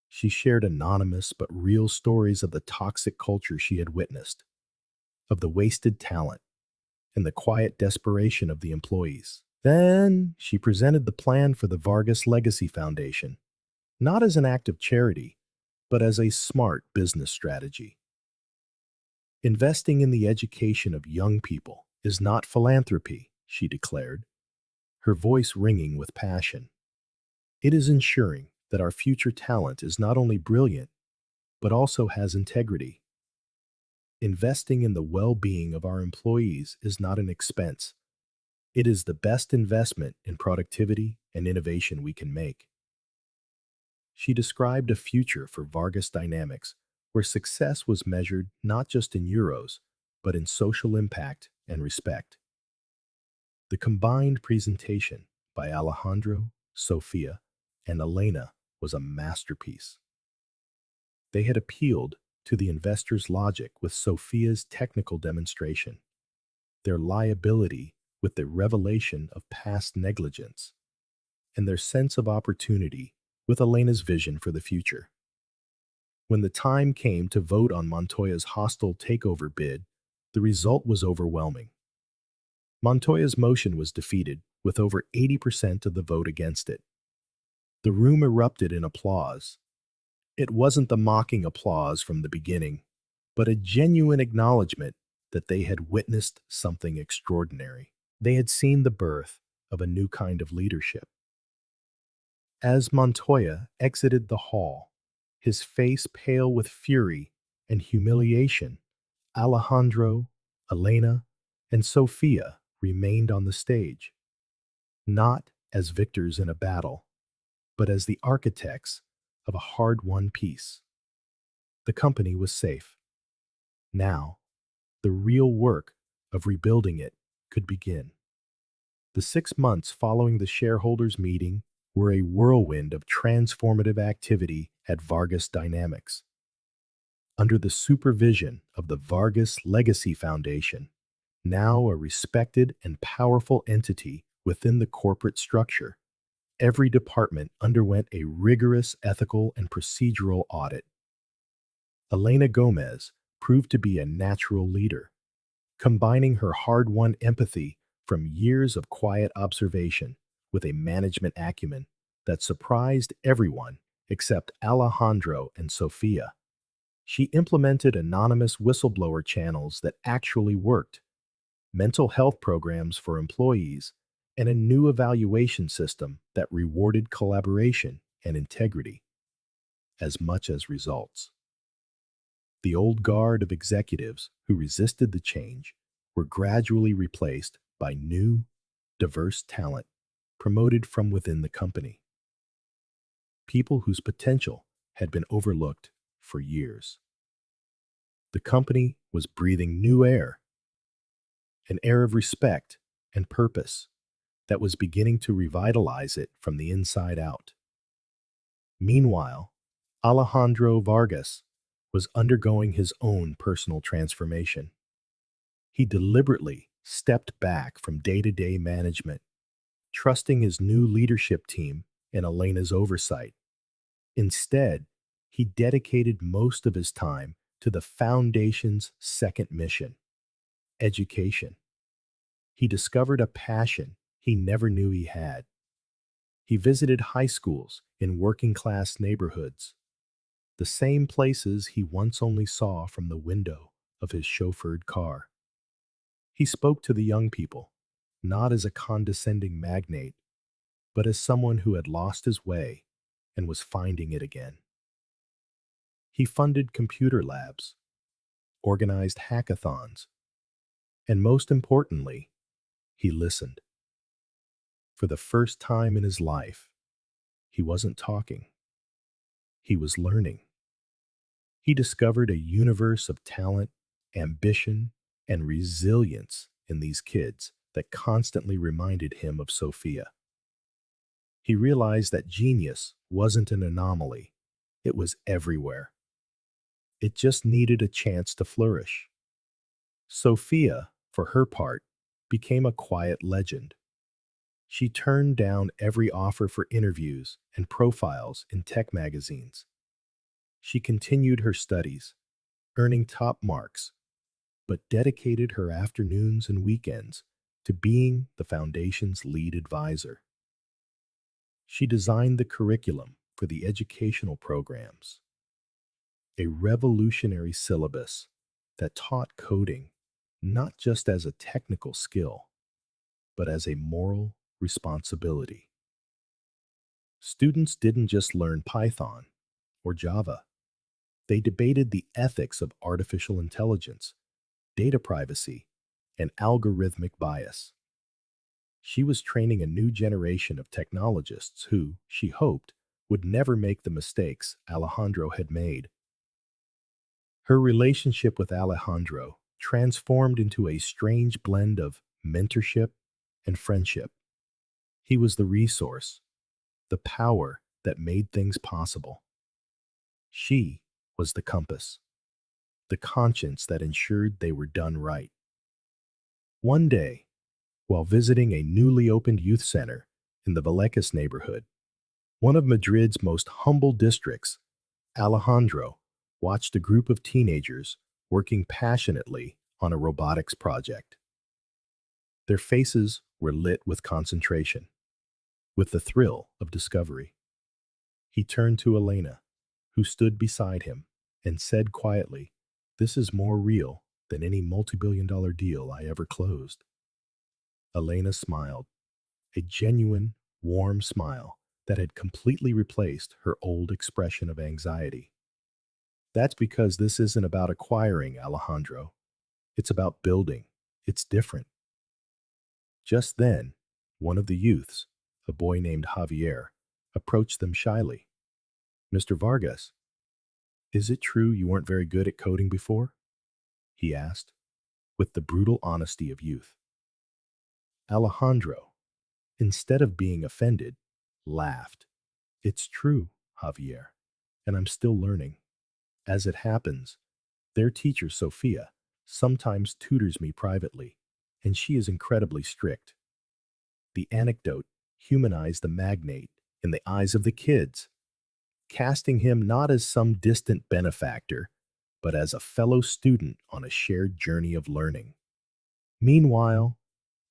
She shared anonymous but real stories of the toxic culture she had witnessed, of the wasted talent, and the quiet desperation of the employees. Then she presented the plan for the Vargas Legacy Foundation, not as an act of charity, but as a smart business strategy. Investing in the education of young people is not philanthropy, she declared, her voice ringing with passion. It is ensuring that our future talent is not only brilliant, but also has integrity. Investing in the well-being of our employees is not an expense. It is the best investment in productivity and innovation we can make. She described a future for Vargas Dynamics where success was measured not just in euros, but in social impact and respect. The combined presentation by Alejandro, Sofía, and Elena was a masterpiece. They had appealed to the investor's logic with Sofía's technical demonstration, their liability with the revelation of past negligence, and their sense of opportunity with Elena's vision for the future. When the time came to vote on Montoya's hostile takeover bid, the result was overwhelming. Montoya's motion was defeated with over 80% of the vote against it. The room erupted in applause. It wasn't the mocking applause from the beginning, but a genuine acknowledgement that they had witnessed something extraordinary. They had seen the birth of a new kind of leadership. As Montoya exited the hall, his face pale with fury and humiliation, Alejandro, Elena, and Sofía remained on the stage, not as victors in a battle, but as the architects of a hard-won peace. The company was safe. Now, the real work of rebuilding it could begin. The 6 months following the shareholders' meeting were a whirlwind of transformative activity at Vargas Dynamics. Under the supervision of the Vargas Legacy Foundation, now a respected and powerful entity within the corporate structure, every department underwent a rigorous ethical and procedural audit. Elena Gomez proved to be a natural leader, combining her hard-won empathy from years of quiet observation with a management acumen that surprised everyone except Alejandro and Sofía. She implemented anonymous whistleblower channels that actually worked, mental health programs for employees, and a new evaluation system that rewarded collaboration and integrity as much as results. The old guard of executives who resisted the change were gradually replaced by new, diverse talent promoted from within the company. People whose potential had been overlooked for years. The company was breathing new air, an air of respect and purpose that was beginning to revitalize it from the inside out. Meanwhile, Alejandro Vargas was undergoing his own personal transformation. He deliberately stepped back from day-to-day management, trusting his new leadership team and Elena's oversight. Instead, he dedicated most of his time to the Foundation's second mission, education. He discovered a passion he never knew he had. He visited high schools in working-class neighborhoods, the same places he once only saw from the window of his chauffeured car. He spoke to the young people, not as a condescending magnate, but as someone who had lost his way and was finding it again. He funded computer labs, organized hackathons, and most importantly, he listened. For the first time in his life, He wasn't talking, he was learning. He discovered a universe of talent, ambition, and resilience in these kids that constantly reminded him of Sophia. He realized that genius wasn't an anomaly, it was everywhere. It just needed a chance to flourish. Sophia, for her part, became a quiet legend. She turned down every offer for interviews and profiles in tech magazines. She continued her studies, earning top marks, but dedicated her afternoons and weekends to being the foundation's lead advisor. She designed the curriculum for the educational programs, a revolutionary syllabus that taught coding not just as a technical skill, but as a moral responsibility. Students didn't just learn Python or Java, they debated the ethics of artificial intelligence, data privacy, and algorithmic bias. She was training a new generation of technologists who, she hoped, would never make the mistakes Alejandro had made. Her relationship with Alejandro transformed into a strange blend of mentorship and friendship. He was the resource, the power that made things possible. She was the compass, the conscience that ensured they were done right. One day, while visiting a newly opened youth center in the Vallecas neighborhood, one of Madrid's most humble districts, Alejandro watched a group of teenagers working passionately on a robotics project. Their faces were lit with concentration, with the thrill of discovery. He turned to Elena, who stood beside him, and said quietly, "This is more real than any multi-billion-dollar deal I ever closed." Elena smiled, a genuine, warm smile that had completely replaced her old expression of anxiety. "That's because this isn't about acquiring, Alejandro. It's about building. It's different." Just then, one of the youths, a boy named Javier, approached them shyly. "Mr. Vargas, is it true you weren't very good at coding before?" he asked, with the brutal honesty of youth. Alejandro, instead of being offended, laughed. "It's true, Javier, and I'm still learning. As it happens, their teacher, Sofía, sometimes tutors me privately, and she is incredibly strict." The anecdote humanized the magnate in the eyes of the kids, casting him not as some distant benefactor, but as a fellow student on a shared journey of learning. Meanwhile,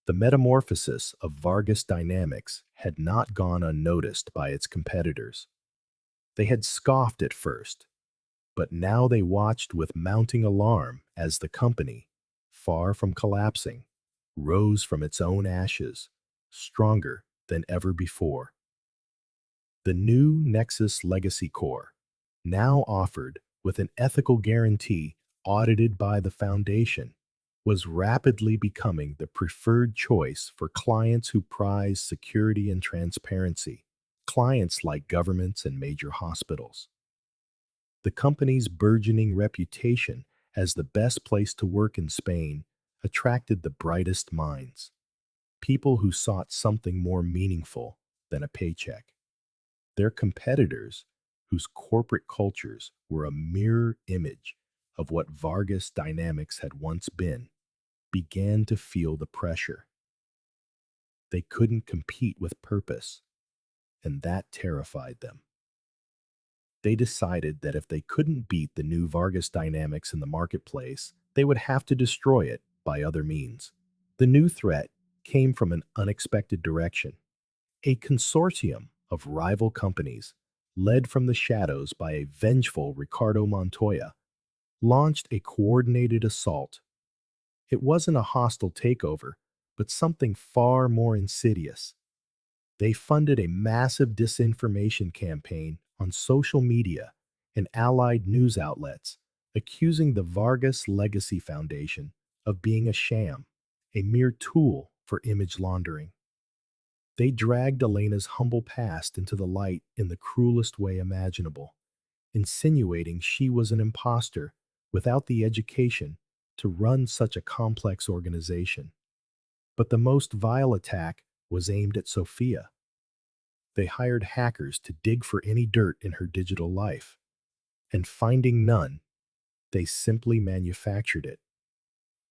the metamorphosis of Vargas Dynamics had not gone unnoticed by its competitors. They had scoffed at first, but now they watched with mounting alarm as the company, far from collapsing, rose from its own ashes, stronger than ever before. The new Nexus Legacy Core, now offered with an ethical guarantee audited by the Foundation, was rapidly becoming the preferred choice for clients who prize security and transparency, clients like governments and major hospitals. The company's burgeoning reputation as the best place to work in Spain attracted the brightest minds, people who sought something more meaningful than a paycheck. Their competitors, whose corporate cultures were a mirror image of what Vargas Dynamics had once been, began to feel the pressure. They couldn't compete with purpose, and that terrified them. They decided that if they couldn't beat the new Vargas Dynamics in the marketplace, they would have to destroy it by other means. The new threat came from an unexpected direction. A consortium of rival companies, led from the shadows by a vengeful Ricardo Montoya, launched a coordinated assault. It wasn't a hostile takeover, but something far more insidious. They funded a massive disinformation campaign on social media and allied news outlets, accusing the Vargas Legacy Foundation of being a sham, a mere tool for image laundering. They dragged Elena's humble past into the light in the cruelest way imaginable, insinuating she was an imposter without the education to run such a complex organization. But the most vile attack was aimed at Sofia. They hired hackers to dig for any dirt in her digital life, and finding none, they simply manufactured it.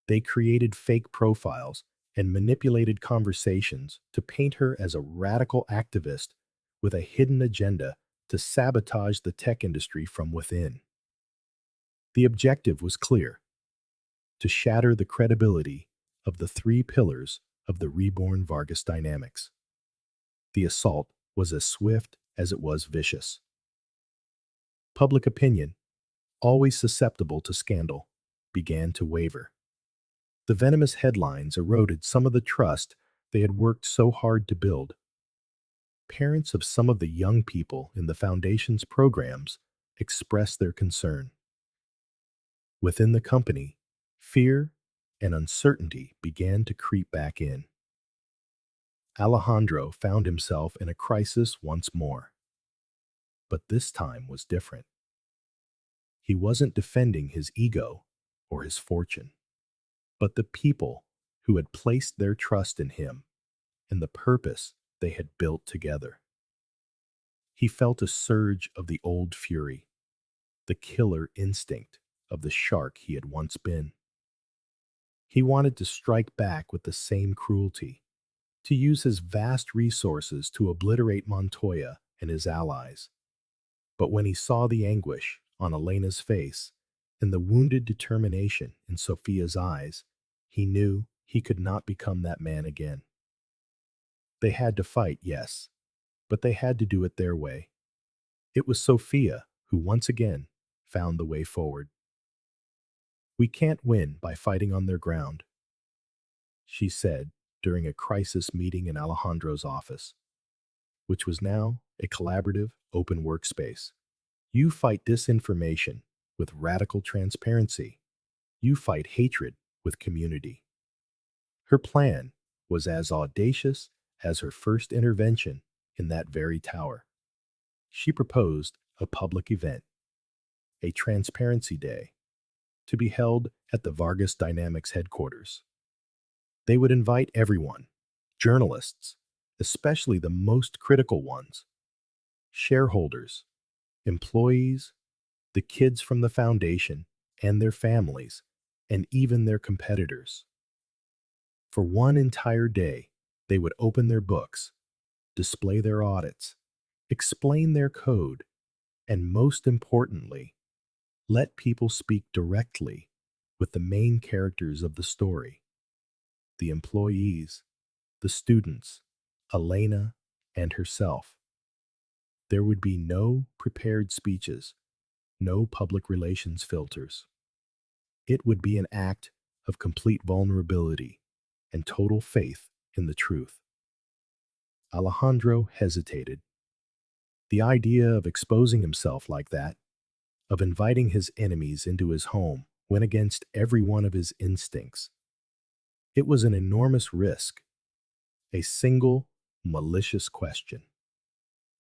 They created fake profiles and manipulated conversations to paint her as a radical activist with a hidden agenda to sabotage the tech industry from within. The objective was clear: to shatter the credibility of the three pillars of the reborn Vargas Dynamics. The assault was as swift as it was vicious. Public opinion, always susceptible to scandal, began to waver. The venomous headlines eroded some of the trust they had worked so hard to build. Parents of some of the young people in the Foundation's programs expressed their concern. Within the company, fear and uncertainty began to creep back in. Alejandro found himself in a crisis once more. But this time was different. He wasn't defending his ego or his fortune, but the people who had placed their trust in him and the purpose they had built together. He felt a surge of the old fury, the killer instinct of the shark he had once been. He wanted to strike back with the same cruelty, to use his vast resources to obliterate Montoya and his allies. But when he saw the anguish on Elena's face and the wounded determination in Sofia's eyes, he knew he could not become that man again. They had to fight, yes, but they had to do it their way. It was Sofia who once again found the way forward. "We can't win by fighting on their ground," she said during a crisis meeting in Alejandro's office, which was now a collaborative, open workspace. "You fight disinformation with radical transparency. You fight hatred with community." Her plan was as audacious as her first intervention in that very tower. She proposed a public event, a transparency day, to be held at the Vargas Dynamics headquarters. They would invite everyone, journalists, especially the most critical ones, shareholders, employees, the kids from the foundation and their families, and even their competitors. For one entire day, they would open their books, display their audits, explain their code, and most importantly, let people speak directly with the main characters of the story: the employees, the students, Elena, and herself. There would be no prepared speeches, no public relations filters. It would be an act of complete vulnerability and total faith in the truth. Alejandro hesitated. The idea of exposing himself like that, of inviting his enemies into his home, went against every one of his instincts. It was an enormous risk. A single, malicious question,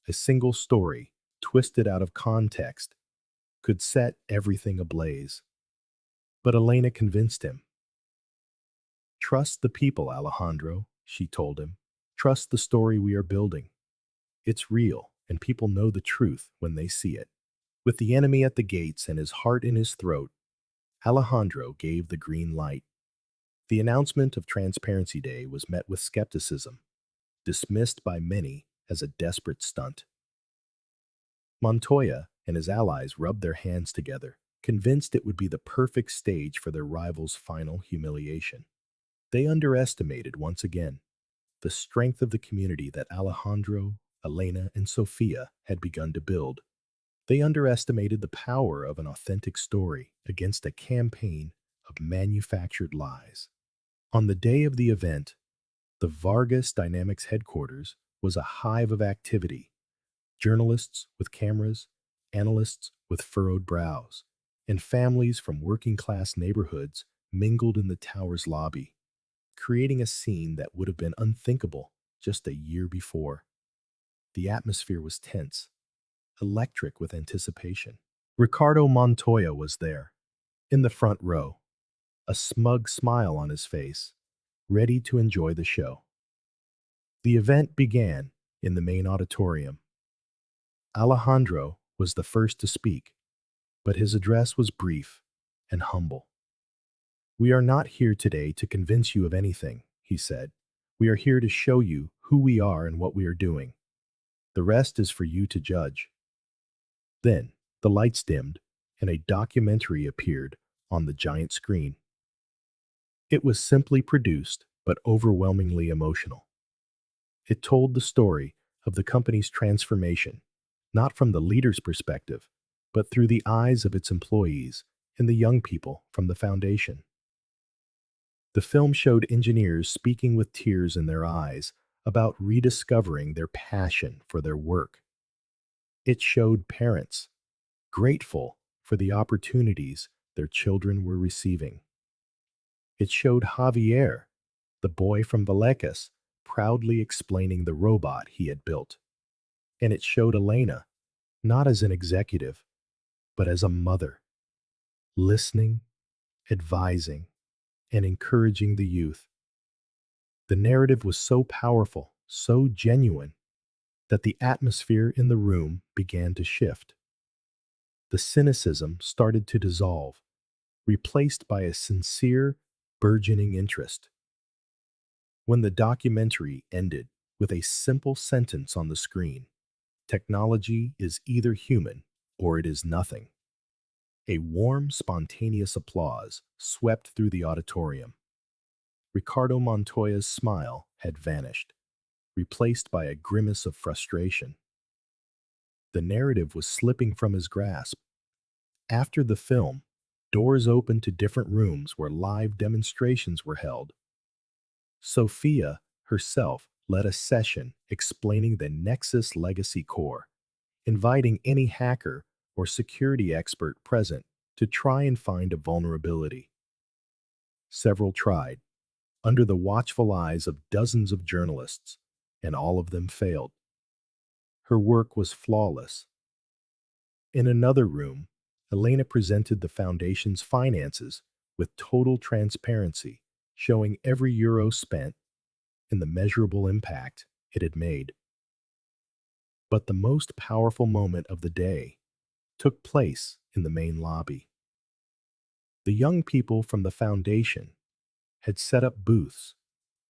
a single story, twisted out of context, could set everything ablaze. But Elena convinced him. "Trust the people, Alejandro," she told him. "Trust the story we are building. It's real, and people know the truth when they see it." With the enemy at the gates and his heart in his throat, Alejandro gave the green light. The announcement of Transparency Day was met with skepticism, dismissed by many as a desperate stunt. Montoya and his allies rubbed their hands together, convinced it would be the perfect stage for their rival's final humiliation. They underestimated, once again, the strength of the community that Alejandro, Elena, and Sofia had begun to build. They underestimated the power of an authentic story against a campaign of manufactured lies. On the day of the event, the Vargas Dynamics headquarters was a hive of activity: journalists with cameras, analysts with furrowed brows, and families from working-class neighborhoods mingled in the tower's lobby, creating a scene that would have been unthinkable just a year before. The atmosphere was tense, electric with anticipation. Ricardo Montoya was there, in the front row, a smug smile on his face, ready to enjoy the show. The event began in the main auditorium. Alejandro was the first to speak, but his address was brief and humble. "We are not here today to convince you of anything," he said. "We are here to show you who we are and what we are doing. The rest is for you to judge." Then the lights dimmed and a documentary appeared on the giant screen. It was simply produced, but overwhelmingly emotional. It told the story of the company's transformation, not from the leader's perspective, but through the eyes of its employees and the young people from the foundation. The film showed engineers speaking with tears in their eyes about rediscovering their passion for their work. It showed parents grateful for the opportunities their children were receiving. It showed Javier, the boy from Vallecas, proudly explaining the robot he had built. And it showed Elena, not as an executive, but as a mother, listening, advising, and encouraging the youth. The narrative was so powerful, so genuine, that the atmosphere in the room began to shift. The cynicism started to dissolve, replaced by a sincere, burgeoning interest. When the documentary ended with a simple sentence on the screen, "Technology is either human or it is nothing," a warm, spontaneous applause swept through the auditorium. Ricardo Montoya's smile had vanished, replaced by a grimace of frustration. The narrative was slipping from his grasp. After the film, doors opened to different rooms where live demonstrations were held. Sofía herself led a session explaining the Nexus Legacy Core, inviting any hacker or security expert present to try and find a vulnerability. Several tried, under the watchful eyes of dozens of journalists, and all of them failed. Her work was flawless. In another room, Elena presented the foundation's finances with total transparency, showing every euro spent and the measurable impact it had made. But the most powerful moment of the day took place in the main lobby. The young people from the foundation had set up booths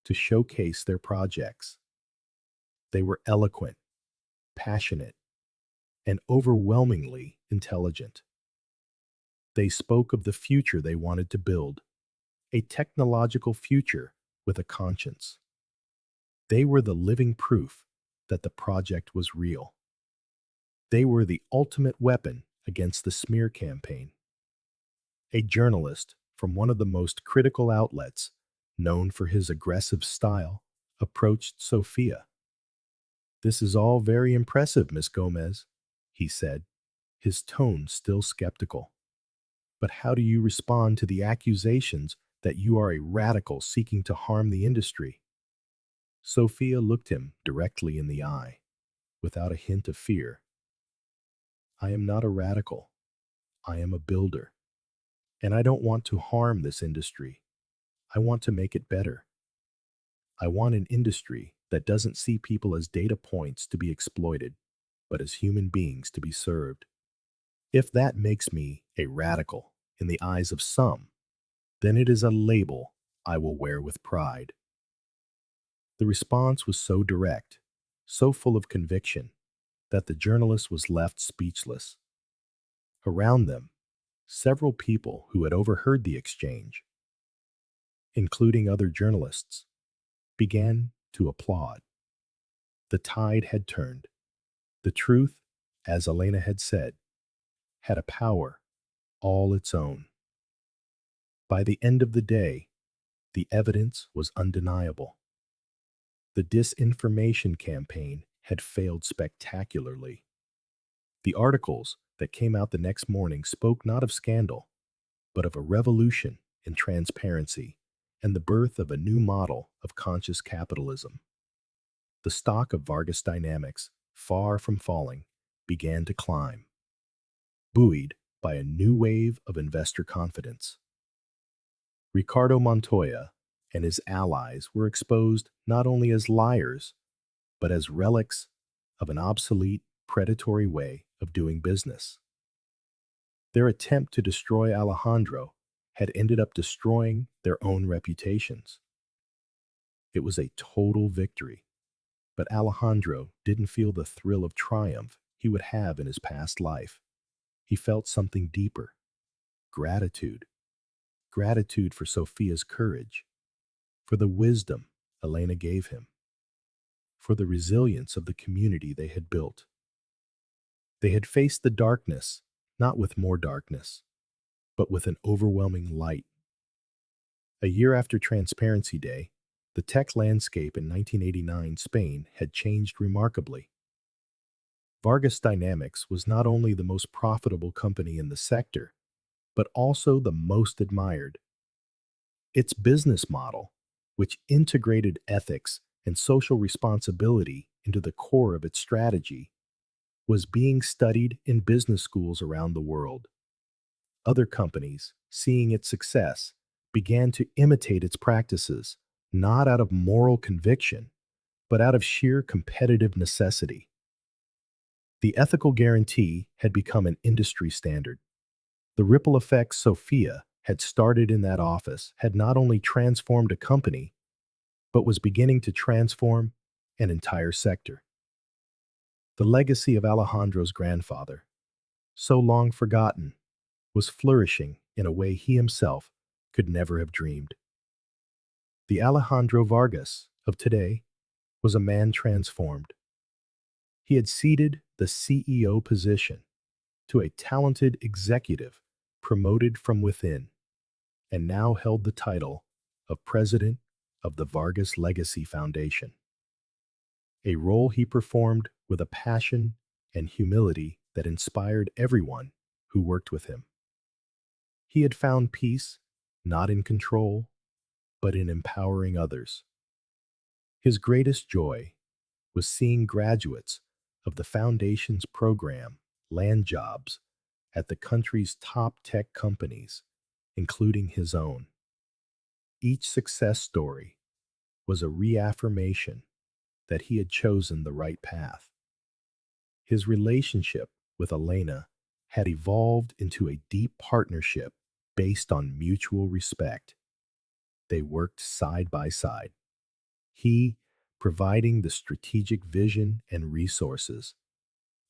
to showcase their projects. They were eloquent, passionate, and overwhelmingly intelligent. They spoke of the future they wanted to build, a technological future with a conscience. They were the living proof that the project was real. They were the ultimate weapon against the smear campaign. A journalist from one of the most critical outlets, known for his aggressive style, approached Sofía. "This is all very impressive, Miss Gomez," he said, his tone still skeptical. "But how do you respond to the accusations that you are a radical seeking to harm the industry?" Sofía looked him directly in the eye, without a hint of fear. "I am not a radical. I am a builder. And I don't want to harm this industry. I want to make it better. I want an industry that doesn't see people as data points to be exploited, but as human beings to be served. If that makes me a radical in the eyes of some, then it is a label I will wear with pride." The response was so direct, so full of conviction, that the journalist was left speechless. Around them, several people who had overheard the exchange, including other journalists, began to applaud. The tide had turned. The truth, as Elena had said, had a power all its own. By the end of the day, the evidence was undeniable. The disinformation campaign had failed spectacularly. The articles that came out the next morning spoke not of scandal, but of a revolution in transparency and the birth of a new model of conscious capitalism. The stock of Vargas Dynamics, far from falling, began to climb, buoyed by a new wave of investor confidence. Ricardo Montoya and his allies were exposed not only as liars, but as relics of an obsolete, predatory way of doing business. Their attempt to destroy Alejandro had ended up destroying their own reputations. It was a total victory, but Alejandro didn't feel the thrill of triumph he would have in his past life. He felt something deeper: gratitude. Gratitude for Sofia's courage, for the wisdom Elena gave him, for the resilience of the community they had built. They had faced the darkness, not with more darkness, but with an overwhelming light. A year after Transparency Day, the tech landscape in 1989 Spain had changed remarkably. Vargas Dynamics was not only the most profitable company in the sector, but also the most admired. Its business model, which integrated ethics and social responsibility into the core of its strategy, was being studied in business schools around the world. Other companies, seeing its success, began to imitate its practices, not out of moral conviction, but out of sheer competitive necessity. The ethical guarantee had become an industry standard. The ripple effect Sofía had started in that office had not only transformed a company, but was beginning to transform an entire sector. The legacy of Alejandro's grandfather, so long forgotten, was flourishing in a way he himself could never have dreamed. The Alejandro Vargas of today was a man transformed. He had ceded the CEO position to a talented executive promoted from within, and now held the title of president of the Vargas Legacy Foundation, a role he performed with a passion and humility that inspired everyone who worked with him. He had found peace not in control, but in empowering others. His greatest joy was seeing graduates of the foundation's program land jobs at the country's top tech companies, including his own. Each success story was a reaffirmation that he had chosen the right path. His relationship with Elena had evolved into a deep partnership based on mutual respect. They worked side by side, he providing the strategic vision and resources,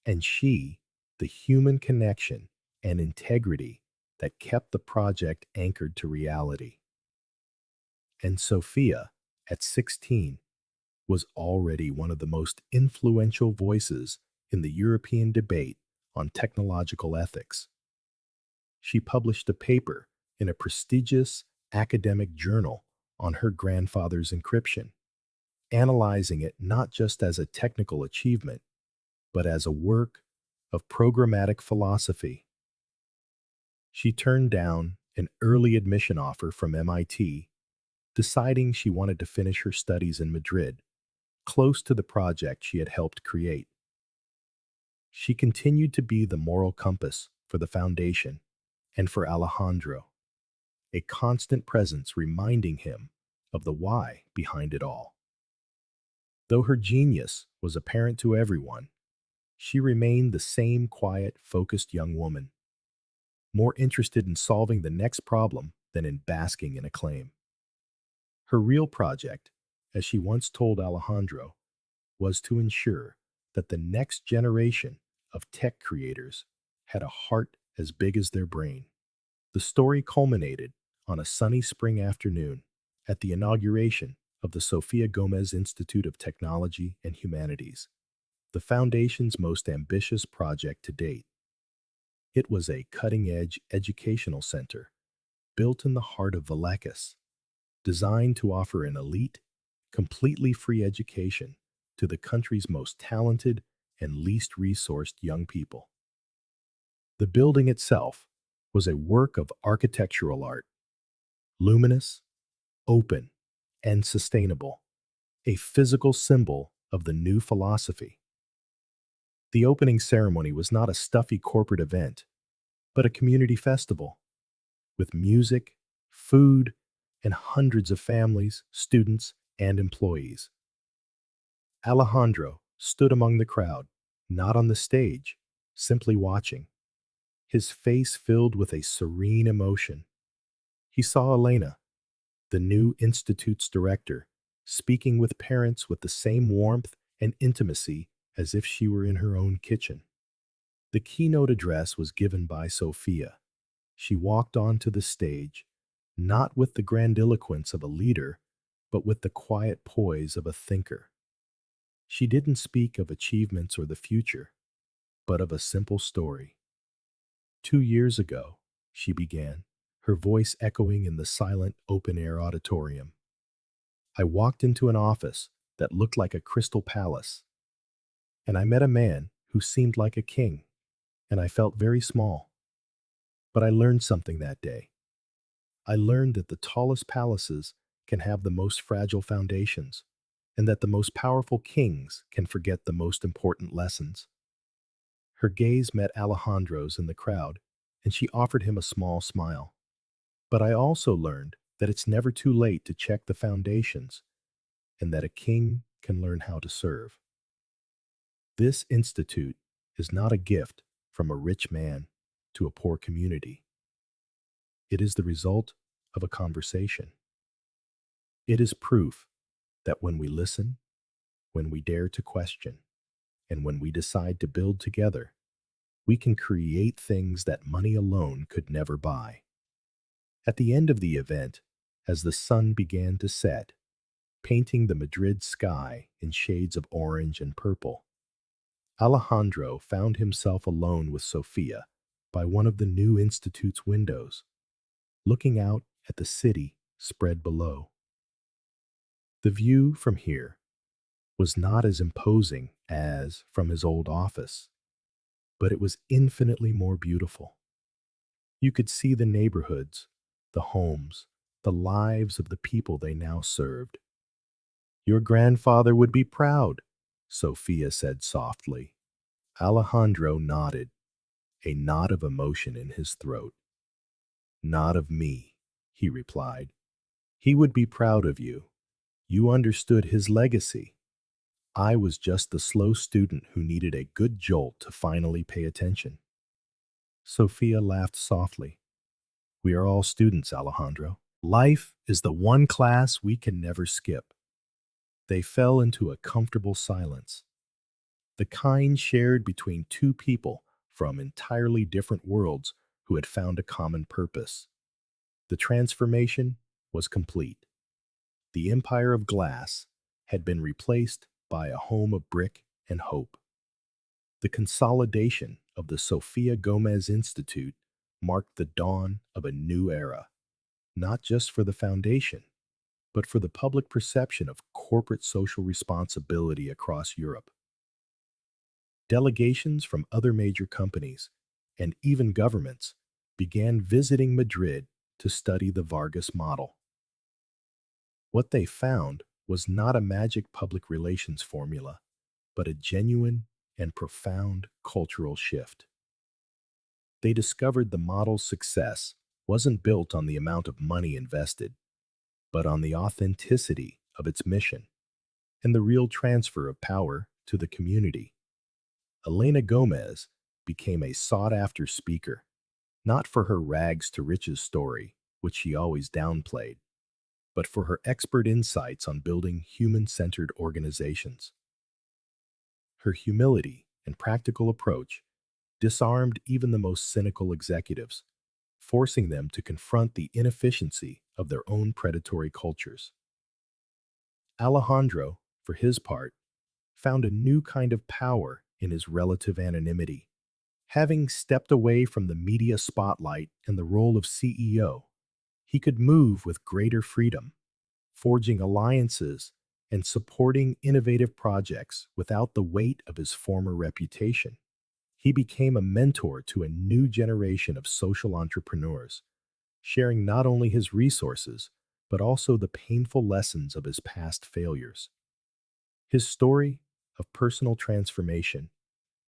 and she the human connection and integrity that kept the project anchored to reality. And Sofía, at 16, was already one of the most influential voices in the European debate on technological ethics. She published a paper in a prestigious academic journal on her grandfather's encryption, analyzing it not just as a technical achievement, but as a work of programmatic philosophy. She turned down an early admission offer from MIT, deciding she wanted to finish her studies in Madrid, close to the project she had helped create. She continued to be the moral compass for the foundation and for Alejandro, a constant presence reminding him of the why behind it all. Though her genius was apparent to everyone, she remained the same quiet, focused young woman, more interested in solving the next problem than in basking in acclaim. Her real project, as she once told Alejandro, was to ensure that the next generation of tech creators had a heart as big as their brain. The story culminated on a sunny spring afternoon at the inauguration of the Sofía Gómez Institute of Technology and Humanities, the Foundation's most ambitious project to date. It was a cutting-edge educational center built in the heart of Vallecas, designed to offer an elite, completely free education to the country's most talented and least resourced young people. The building itself was a work of architectural art, luminous, open, and sustainable, a physical symbol of the new philosophy. The opening ceremony was not a stuffy corporate event, but a community festival with music, food, and hundreds of families, students, and employees. Alejandro stood among the crowd, not on the stage, simply watching, his face filled with a serene emotion. He saw Elena, the new institute's director, speaking with parents with the same warmth and intimacy as if she were in her own kitchen. The keynote address was given by Sofía. She walked onto the stage, not with the grandiloquence of a leader, but with the quiet poise of a thinker. She didn't speak of achievements or the future, but of a simple story. 2 years ago, she began, her voice echoing in the silent open-air auditorium. I walked into an office that looked like a crystal palace, and I met a man who seemed like a king, and I felt very small. But I learned something that day. I learned that the tallest palaces can have the most fragile foundations, and that the most powerful kings can forget the most important lessons. Her gaze met Alejandro's in the crowd, and she offered him a small smile. But I also learned that it's never too late to check the foundations, and that a king can learn how to serve. This institute is not a gift from a rich man to a poor community. It is the result of a conversation. It is proof that when we listen, when we dare to question, and when we decide to build together, we can create things that money alone could never buy. At the end of the event, as the sun began to set, painting the Madrid sky in shades of orange and purple, Alejandro found himself alone with Sofía by one of the new institute's windows, looking out at the city spread below. The view from here was not as imposing as from his old office, but it was infinitely more beautiful. You could see the neighborhoods, the homes, the lives of the people they now served. Your grandfather would be proud, Sofía said softly. Alejandro nodded, a knot of emotion in his throat. Not of me, he replied. He would be proud of you. You understood his legacy. I was just the slow student who needed a good jolt to finally pay attention. Sofía laughed softly. We are all students, Alejandro. Life is the one class we can never skip. They fell into a comfortable silence, the kind shared between two people from entirely different worlds who had found a common purpose. The transformation was complete. The empire of glass had been replaced by a home of brick and hope. The consolidation of the Sofía Gómez Institute marked the dawn of a new era, not just for the foundation, but for the public perception of corporate social responsibility across Europe. Delegations from other major companies, and even governments, began visiting Madrid to study the Vargas model. What they found was not a magic public relations formula, but a genuine and profound cultural shift. They discovered the model's success wasn't built on the amount of money invested, but on the authenticity of its mission and the real transfer of power to the community. Elena Gomez became a sought-after speaker, not for her rags to riches story, which she always downplayed, but for her expert insights on building human-centered organizations. Her humility and practical approach disarmed even the most cynical executives, forcing them to confront the inefficiency of their own predatory cultures. Alejandro, for his part, found a new kind of power in his relative anonymity. Having stepped away from the media spotlight and the role of CEO, he could move with greater freedom, forging alliances and supporting innovative projects without the weight of his former reputation. He became a mentor to a new generation of social entrepreneurs, sharing not only his resources, but also the painful lessons of his past failures. His story of personal transformation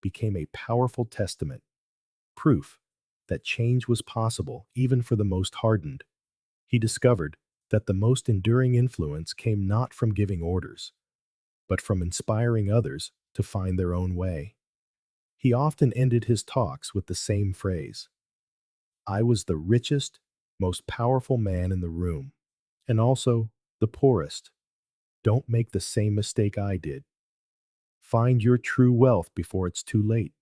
became a powerful testament, proof that change was possible even for the most hardened. He discovered that the most enduring influence came not from giving orders, but from inspiring others to find their own way. He often ended his talks with the same phrase: I was the richest, most powerful man in the room, and also the poorest. Don't make the same mistake I did. Find your true wealth before it's too late.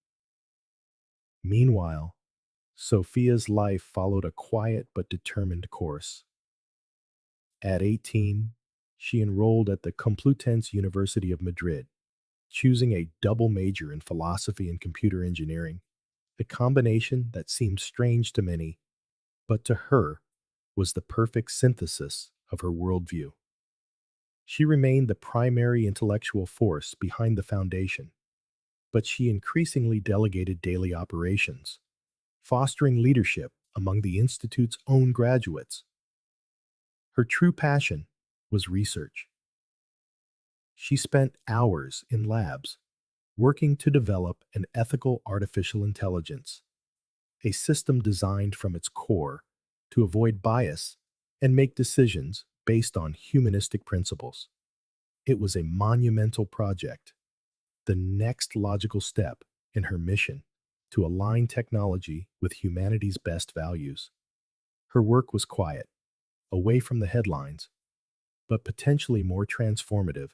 Meanwhile, Sofia's life followed a quiet but determined course. At 18, she enrolled at the Complutense University of Madrid, choosing a double major in philosophy and computer engineering, a combination that seemed strange to many, but to her was the perfect synthesis of her worldview. She remained the primary intellectual force behind the foundation, but she increasingly delegated daily operations, fostering leadership among the Institute's own graduates. Her true passion was research. She spent hours in labs working to develop an ethical artificial intelligence, a system designed from its core to avoid bias and make decisions based on humanistic principles. It was a monumental project, the next logical step in her mission to align technology with humanity's best values. Her work was quiet, away from the headlines, but potentially more transformative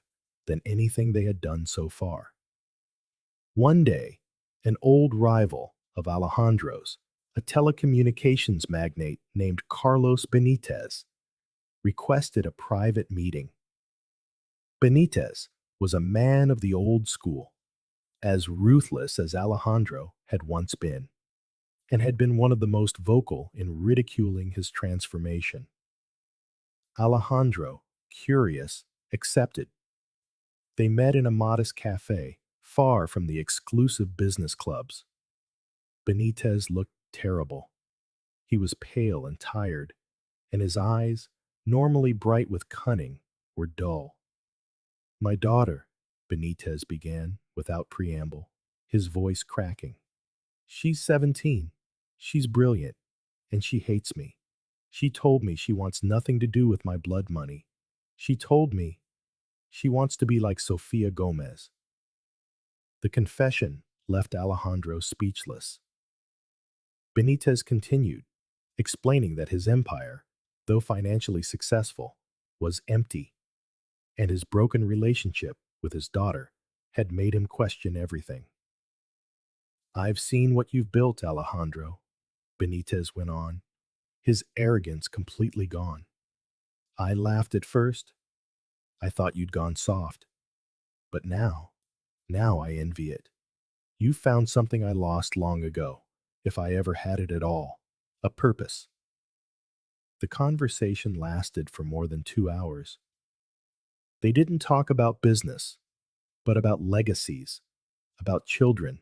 than anything they had done so far. One day, an old rival of Alejandro's, a telecommunications magnate named Carlos Benitez, requested a private meeting. Benitez was a man of the old school, as ruthless as Alejandro had once been, and had been one of the most vocal in ridiculing his transformation. Alejandro, curious, accepted. They met in a modest cafe, far from the exclusive business clubs. Benitez looked terrible. He was pale and tired, and his eyes, normally bright with cunning, were dull. My daughter, Benitez began, without preamble, his voice cracking. She's 17. She's brilliant, and she hates me. She told me she wants nothing to do with my blood money. She told me she wants to be like Sofia Gomez. The confession left Alejandro speechless. Benitez continued, explaining that his empire, though financially successful, was empty, and his broken relationship with his daughter had made him question everything. I've seen what you've built, Alejandro, Benitez went on, his arrogance completely gone. I laughed at first. I thought you'd gone soft. But now I envy it. You found something I lost long ago, if I ever had it at all, a purpose. The conversation lasted for more than 2 hours. They didn't talk about business, but about legacies, about children,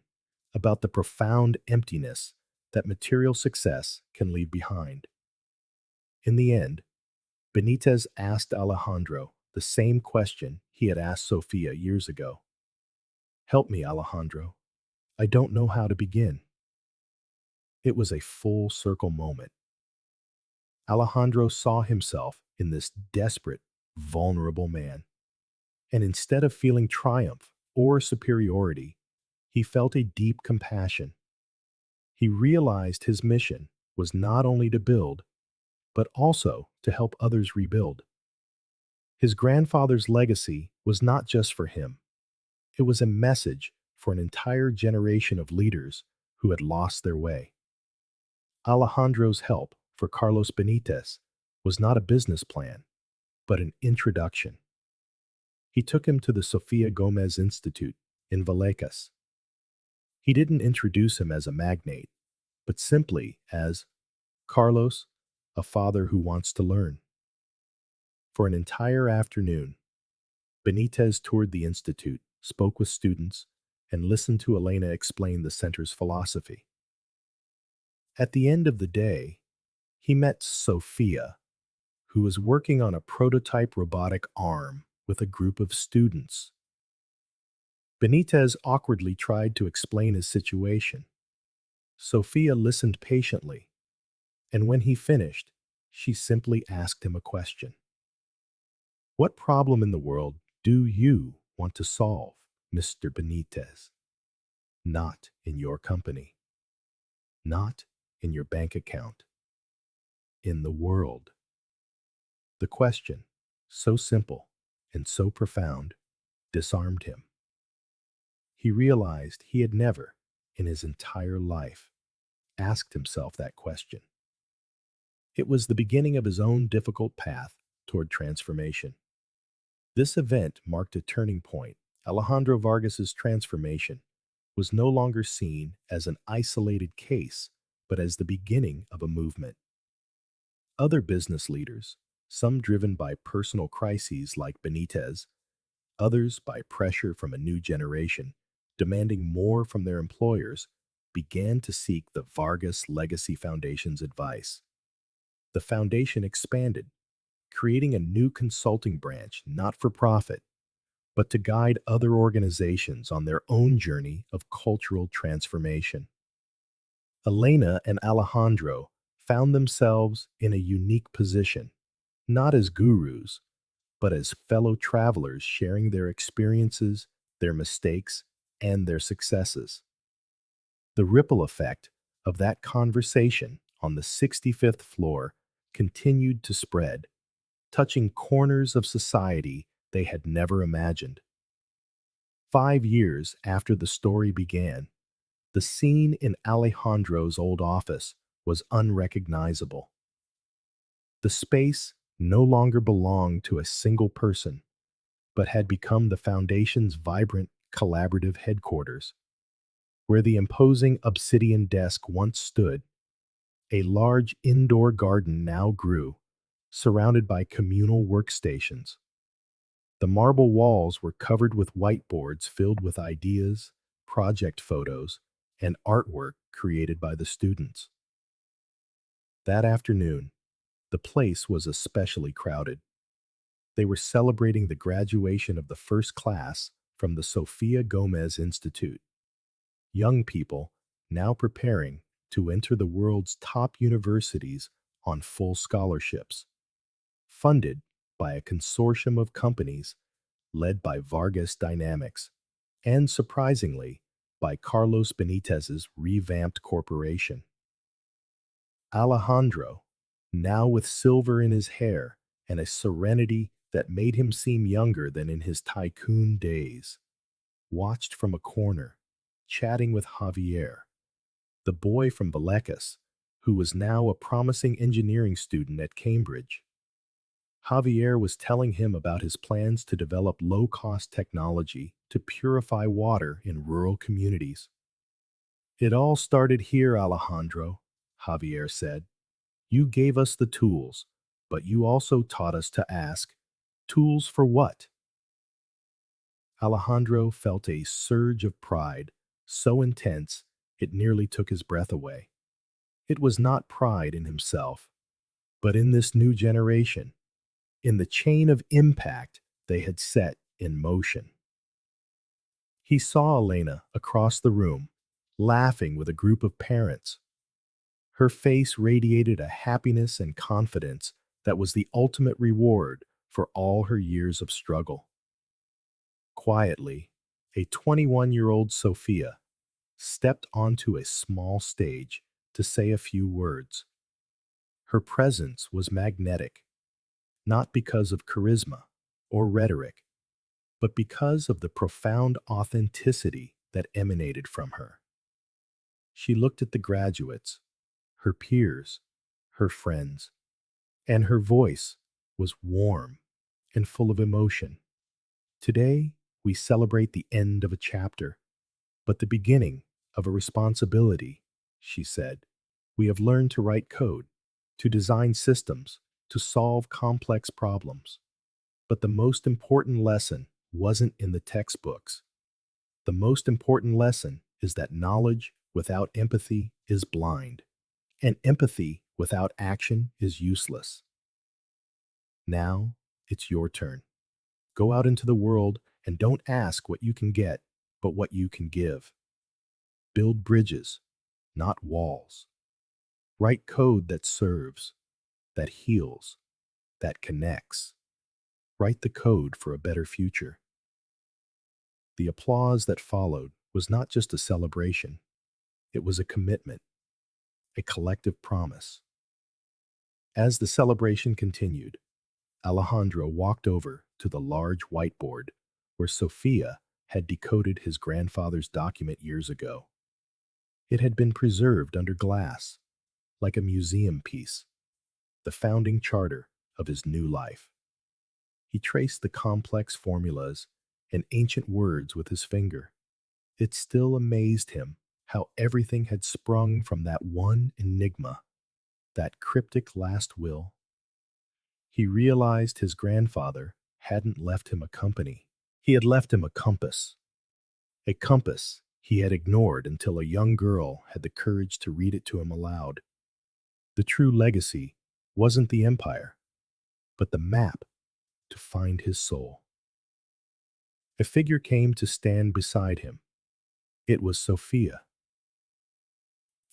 about the profound emptiness that material success can leave behind. In the end, Benitez asked Alejandro the same question he had asked Sofia years ago. Help me, Alejandro. I don't know how to begin. It was a full circle moment. Alejandro saw himself in this desperate, vulnerable man. And instead of feeling triumph or superiority, he felt a deep compassion. He realized his mission was not only to build, but also to help others rebuild. His grandfather's legacy was not just for him. It was a message for an entire generation of leaders who had lost their way. Alejandro's help for Carlos Benitez was not a business plan, but an introduction. He took him to the Sofia Gomez Institute in Vallecas. He didn't introduce him as a magnate, but simply as Carlos, a father who wants to learn. For an entire afternoon, Benitez toured the institute, spoke with students, and listened to Elena explain the center's philosophy. At the end of the day, he met Sofia, who was working on a prototype robotic arm with a group of students. Benitez awkwardly tried to explain his situation. Sofía listened patiently, and when he finished, she simply asked him a question. What problem in the world do you want to solve, Mr. Benitez? Not in your company, not in your bank account, in the world. The question, so simple and so profound, disarmed him. He realized he had never, in his entire life, asked himself that question. It was the beginning of his own difficult path toward transformation. This event marked a turning point. Alejandro Vargas's transformation was no longer seen as an isolated case, but as the beginning of a movement. Other business leaders, some driven by personal crises like Benitez, others by pressure from a new generation, demanding more from their employers, began to seek the Vargas Legacy Foundation's advice. The foundation expanded, creating a new consulting branch not for profit, but to guide other organizations on their own journey of cultural transformation. Elena and Alejandro found themselves in a unique position, not as gurus, but as fellow travelers sharing their experiences, their mistakes, and their successes. The ripple effect of that conversation on the 65th floor continued to spread, touching corners of society they had never imagined. 5 years after the story began, the scene in Alejandro's old office was unrecognizable. The space no longer belonged to a single person, but had become the Foundation's vibrant, collaborative headquarters. Where the imposing obsidian desk once stood, a large indoor garden now grew, surrounded by communal workstations. The marble walls were covered with whiteboards filled with ideas, project photos, and artwork created by the students. That afternoon, the place was especially crowded. They were celebrating the graduation of the first class from the Sofía Gomez Institute. Young people now preparing to enter the world's top universities on full scholarships, funded by a consortium of companies led by Vargas Dynamics, and surprisingly, by Carlos Benitez's revamped corporation. Alejandro, now with silver in his hair and a serenity that made him seem younger than in his tycoon days, watched from a corner, chatting with Javier, the boy from Vallecas, who was now a promising engineering student at Cambridge. Javier was telling him about his plans to develop low-cost technology to purify water in rural communities. It all started here, Alejandro, Javier said. You gave us the tools, but you also taught us to ask, tools for what? Alejandro felt a surge of pride, so intense it nearly took his breath away. It was not pride in himself, but in this new generation, in the chain of impact they had set in motion. He saw Elena across the room, laughing with a group of parents. Her face radiated a happiness and confidence that was the ultimate reward for all her years of struggle. Quietly, a 21-year-old Sofía stepped onto a small stage to say a few words. Her presence was magnetic, not because of charisma or rhetoric, but because of the profound authenticity that emanated from her. She looked at the graduates, her peers, her friends, and her voice was warm and full of emotion. Today, we celebrate the end of a chapter, but the beginning of a responsibility, she said. We have learned to write code, to design systems, to solve complex problems. But the most important lesson wasn't in the textbooks. The most important lesson is that knowledge without empathy is blind, and empathy without action is useless. Now, it's your turn. Go out into the world and don't ask what you can get. but what you can give. Build bridges, not walls. Write code that serves, that heals, that connects. Write the code for a better future. The applause that followed was not just a celebration, it was a commitment, a collective promise. As the celebration continued, Alejandro walked over to the large whiteboard where Sofia had decoded his grandfather's document years ago. It had been preserved under glass, like a museum piece, the founding charter of his new life. He traced the complex formulas and ancient words with his finger. It still amazed him how everything had sprung from that one enigma, that cryptic last will. He realized his grandfather hadn't left him a company. He had left him a compass he had ignored until a young girl had the courage to read it to him aloud. The true legacy wasn't the empire, but the map to find his soul. A figure came to stand beside him. It was Sofia.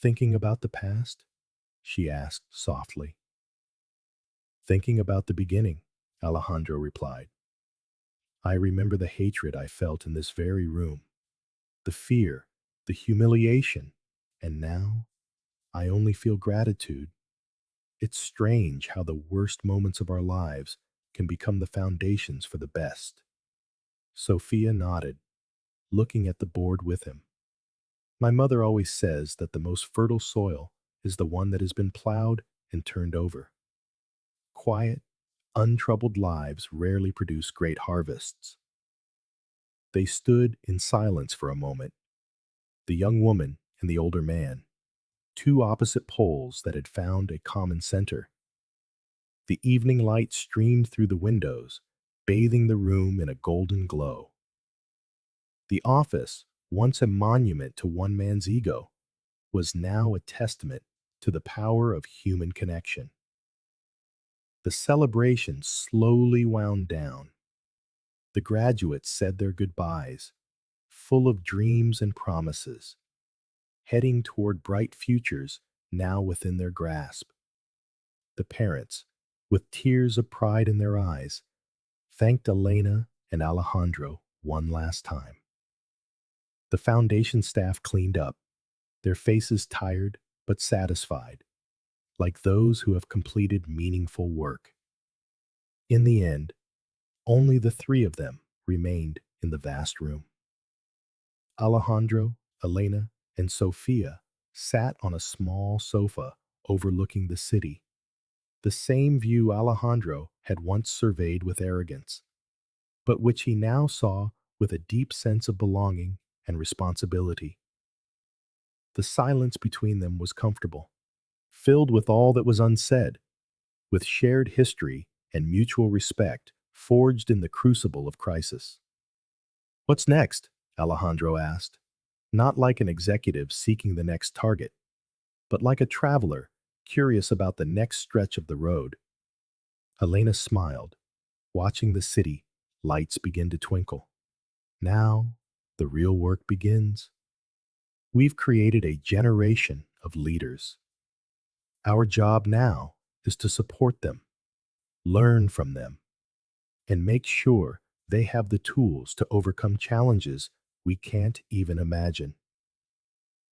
Thinking about the past? She asked softly. Thinking about the beginning, Alejandro replied. I remember the hatred I felt in this very room, the fear, the humiliation, and now I only feel gratitude. It's strange how the worst moments of our lives can become the foundations for the best. Sofia nodded, looking at the board with him. My mother always says that the most fertile soil is the one that has been plowed and turned over. Quiet, untroubled lives rarely produce great harvests. They stood in silence for a moment, the young woman and the older man, two opposite poles that had found a common center. The evening light streamed through the windows, bathing the room in a golden glow. The office, once a monument to one man's ego, was now a testament to the power of human connection. The celebration slowly wound down. The graduates said their goodbyes, full of dreams and promises, heading toward bright futures now within their grasp. The parents, with tears of pride in their eyes, thanked Elena and Alejandro one last time. The foundation staff cleaned up, their faces tired but satisfied, like those who have completed meaningful work. In the end, only the three of them remained in the vast room. Alejandro, Elena, and Sofia sat on a small sofa overlooking the city, the same view Alejandro had once surveyed with arrogance, but which he now saw with a deep sense of belonging and responsibility. The silence between them was comfortable, filled with all that was unsaid, with shared history and mutual respect forged in the crucible of crisis. What's next? Alejandro asked, not like an executive seeking the next target, but like a traveler curious about the next stretch of the road. Elena smiled, watching the city lights begin to twinkle. Now, the real work begins. We've created a generation of leaders. Our job now is to support them, learn from them, and make sure they have the tools to overcome challenges we can't even imagine.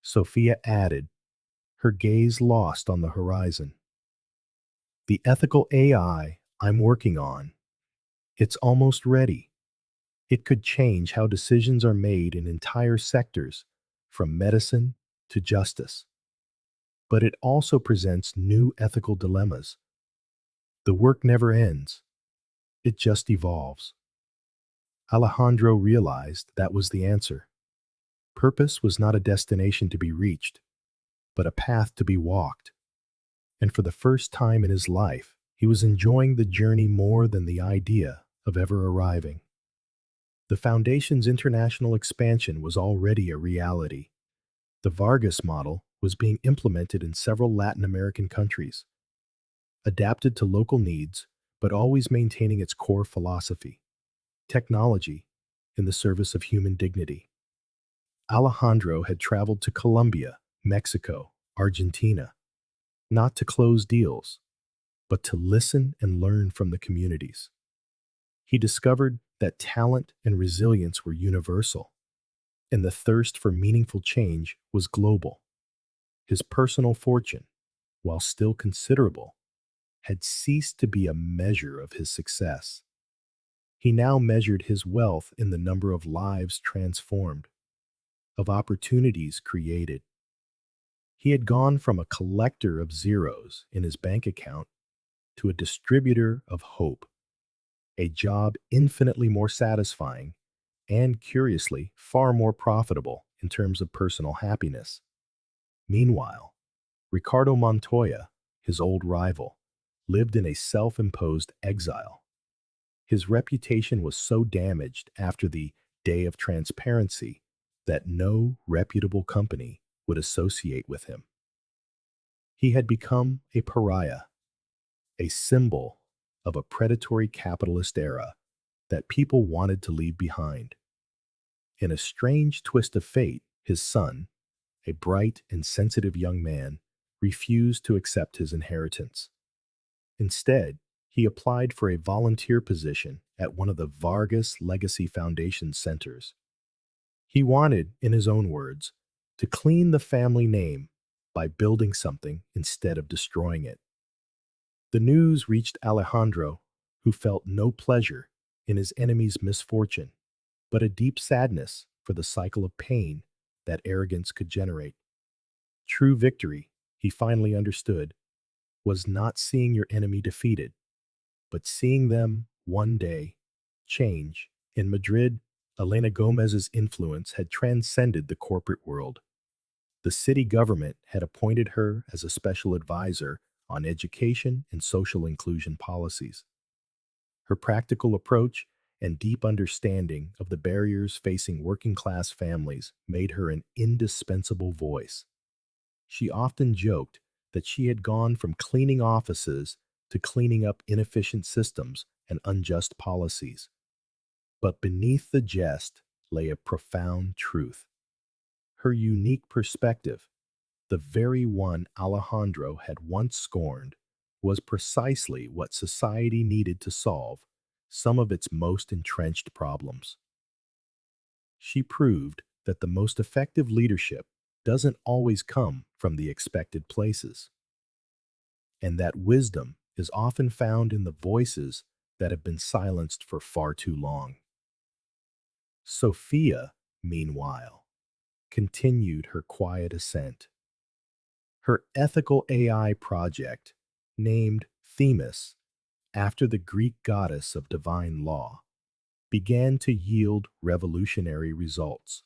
Sofia added, her gaze lost on the horizon. The ethical AI I'm working on, it's almost ready. It could change how decisions are made in entire sectors, from medicine to justice. But it also presents new ethical dilemmas. The work never ends, it just evolves. Alejandro realized that was the answer. Purpose was not a destination to be reached, but a path to be walked. And for the first time in his life, he was enjoying the journey more than the idea of ever arriving. The Foundation's international expansion was already a reality. The Vargas model was being implemented in several Latin American countries, adapted to local needs, but always maintaining its core philosophy: technology in the service of human dignity. Alejandro had traveled to Colombia, Mexico, Argentina, not to close deals, but to listen and learn from the communities. He discovered that talent and resilience were universal, and the thirst for meaningful change was global. His personal fortune, while still considerable, had ceased to be a measure of his success. He now measured his wealth in the number of lives transformed, of opportunities created. He had gone from a collector of zeros in his bank account to a distributor of hope, a job infinitely more satisfying and, curiously, far more profitable in terms of personal happiness. Meanwhile, Ricardo Montoya, his old rival, lived in a self-imposed exile. His reputation was so damaged after the Day of Transparency that no reputable company would associate with him. He had become a pariah, a symbol of a predatory capitalist era that people wanted to leave behind. In a strange twist of fate, his son, a bright and sensitive young man, refused to accept his inheritance. Instead, he applied for a volunteer position at one of the Vargas Legacy Foundation centers. He wanted, in his own words, to clean the family name by building something instead of destroying it. The news reached Alejandro, who felt no pleasure in his enemy's misfortune, but a deep sadness for the cycle of pain that arrogance could generate. True victory, he finally understood, was not seeing your enemy defeated, but seeing them one day change. In Madrid, Elena Gomez's influence had transcended the corporate world. The city government had appointed her as a special advisor on education and social inclusion policies. Her practical approach and deep understanding of the barriers facing working-class families made her an indispensable voice. She often joked that she had gone from cleaning offices to cleaning up inefficient systems and unjust policies. But beneath the jest lay a profound truth. Her unique perspective, the very one Alejandro had once scorned, was precisely what society needed to solve some of its most entrenched problems. She proved that the most effective leadership doesn't always come from the expected places, and that wisdom is often found in the voices that have been silenced for far too long. Sofía, meanwhile, continued her quiet ascent. Her ethical AI project, named Themis after the Greek goddess of divine law, began to yield revolutionary results.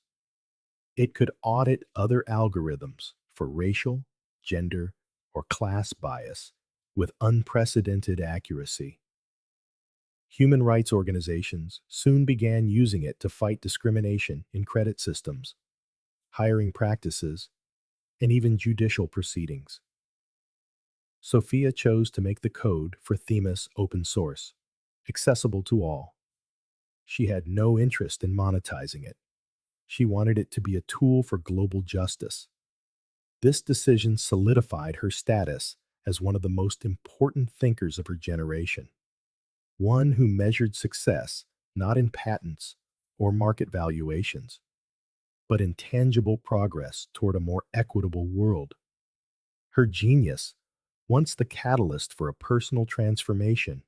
It could audit other algorithms for racial, gender, or class bias with unprecedented accuracy. Human rights organizations soon began using it to fight discrimination in credit systems, hiring practices, and even judicial proceedings. Sofía chose to make the code for Themis open source, accessible to all. She had no interest in monetizing it. She wanted it to be a tool for global justice. This decision solidified her status as one of the most important thinkers of her generation, one who measured success not in patents or market valuations, but in tangible progress toward a more equitable world. Her genius, once the catalyst for a personal transformation,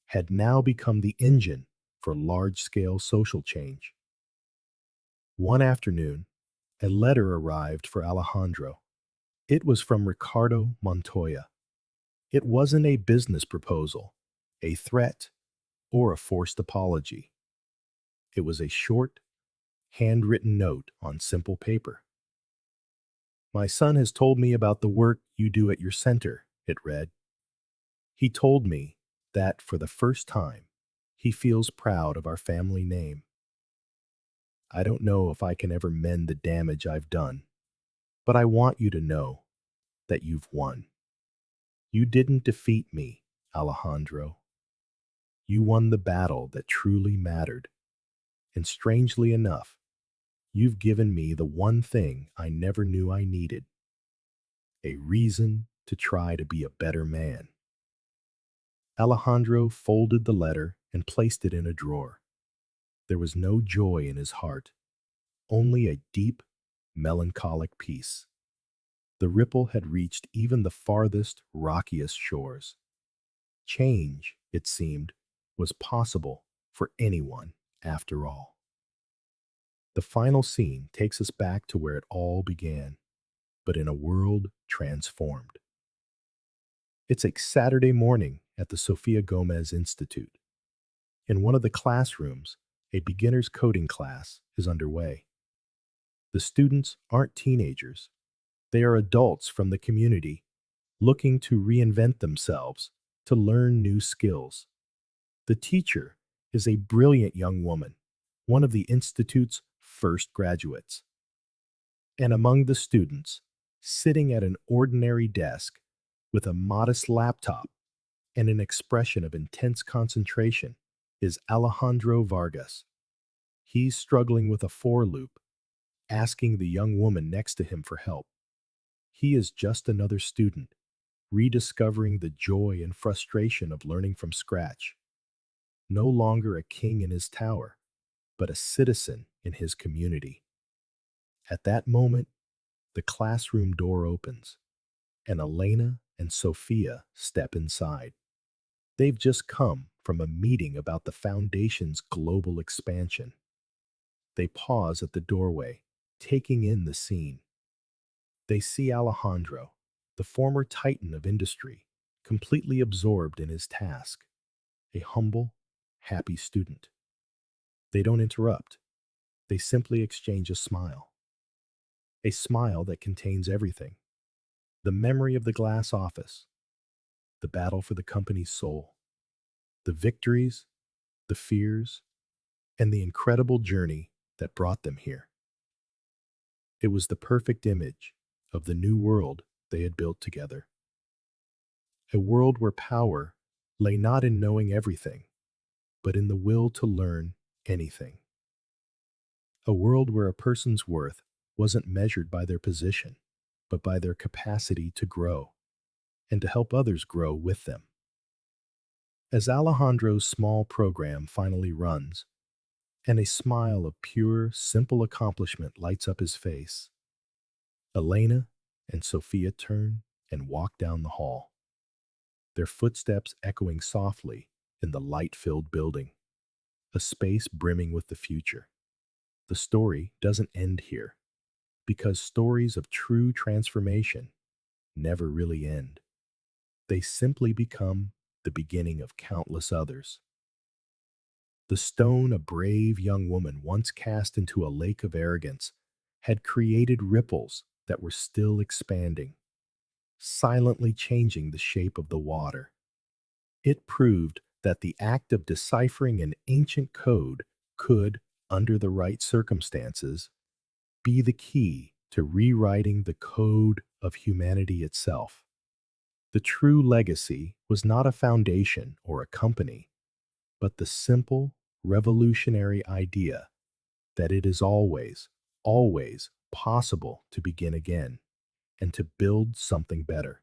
had now become the engine for large-scale social change. One afternoon, a letter arrived for Alejandro. It was from Ricardo Montoya. It wasn't a business proposal, a threat, or a forced apology. It was a short, handwritten note on simple paper. "My son has told me about the work you do at your center," it read. "He told me that, for the first time, he feels proud of our family name. I don't know if I can ever mend the damage I've done, but I want you to know that you've won. You didn't defeat me, Alejandro. You won the battle that truly mattered. And strangely enough, You've given me the one thing I never knew I needed, a reason to try to be a better man. Alejandro folded the letter and placed it in a drawer. There was no joy in his heart, only a deep, melancholic peace. The ripple had reached even the farthest, rockiest shores. Change, it seemed, was possible for anyone after all. The final scene takes us back to where it all began, but in a world transformed. It's a Saturday morning at the Sofia Gomez Institute. In one of the classrooms, a beginner's coding class is underway. The students aren't teenagers. They are adults from the community looking to reinvent themselves, to learn new skills. The teacher is a brilliant young woman, one of the Institute's first graduates. And among the students, sitting at an ordinary desk with a modest laptop and an expression of intense concentration, is Alejandro Vargas. He's struggling with a for loop, asking the young woman next to him for help. He is just another student, rediscovering the joy and frustration of learning from scratch. No longer a king in his tower, but a citizen in his community. At that moment, the classroom door opens, and Elena and Sofía step inside. They've just come from a meeting about the Foundation's global expansion. They pause at the doorway, taking in the scene. They see Alejandro, the former titan of industry, completely absorbed in his task, a humble, happy student. They don't interrupt. They simply exchange a smile that contains everything: the memory of the glass office, the battle for the company's soul, the victories, the fears, and the incredible journey that brought them here. It was the perfect image of the new world they had built together. A world where power lay not in knowing everything, but in the will to learn anything. A world where a person's worth wasn't measured by their position, but by their capacity to grow and to help others grow with them. As Alejandro's small program finally runs, and a smile of pure, simple accomplishment lights up his face, Elena and Sofía turn and walk down the hall, their footsteps echoing softly in the light-filled building, a space brimming with the future. The story doesn't end here, because stories of true transformation never really end. They simply become the beginning of countless others. The stone a brave young woman once cast into a lake of arrogance had created ripples that were still expanding, silently changing the shape of the water. It proved that the act of deciphering an ancient code could, under the right circumstances, be the key to rewriting the code of humanity itself. The true legacy was not a foundation or a company, but the simple, revolutionary idea that it is always, always possible to begin again and to build something better.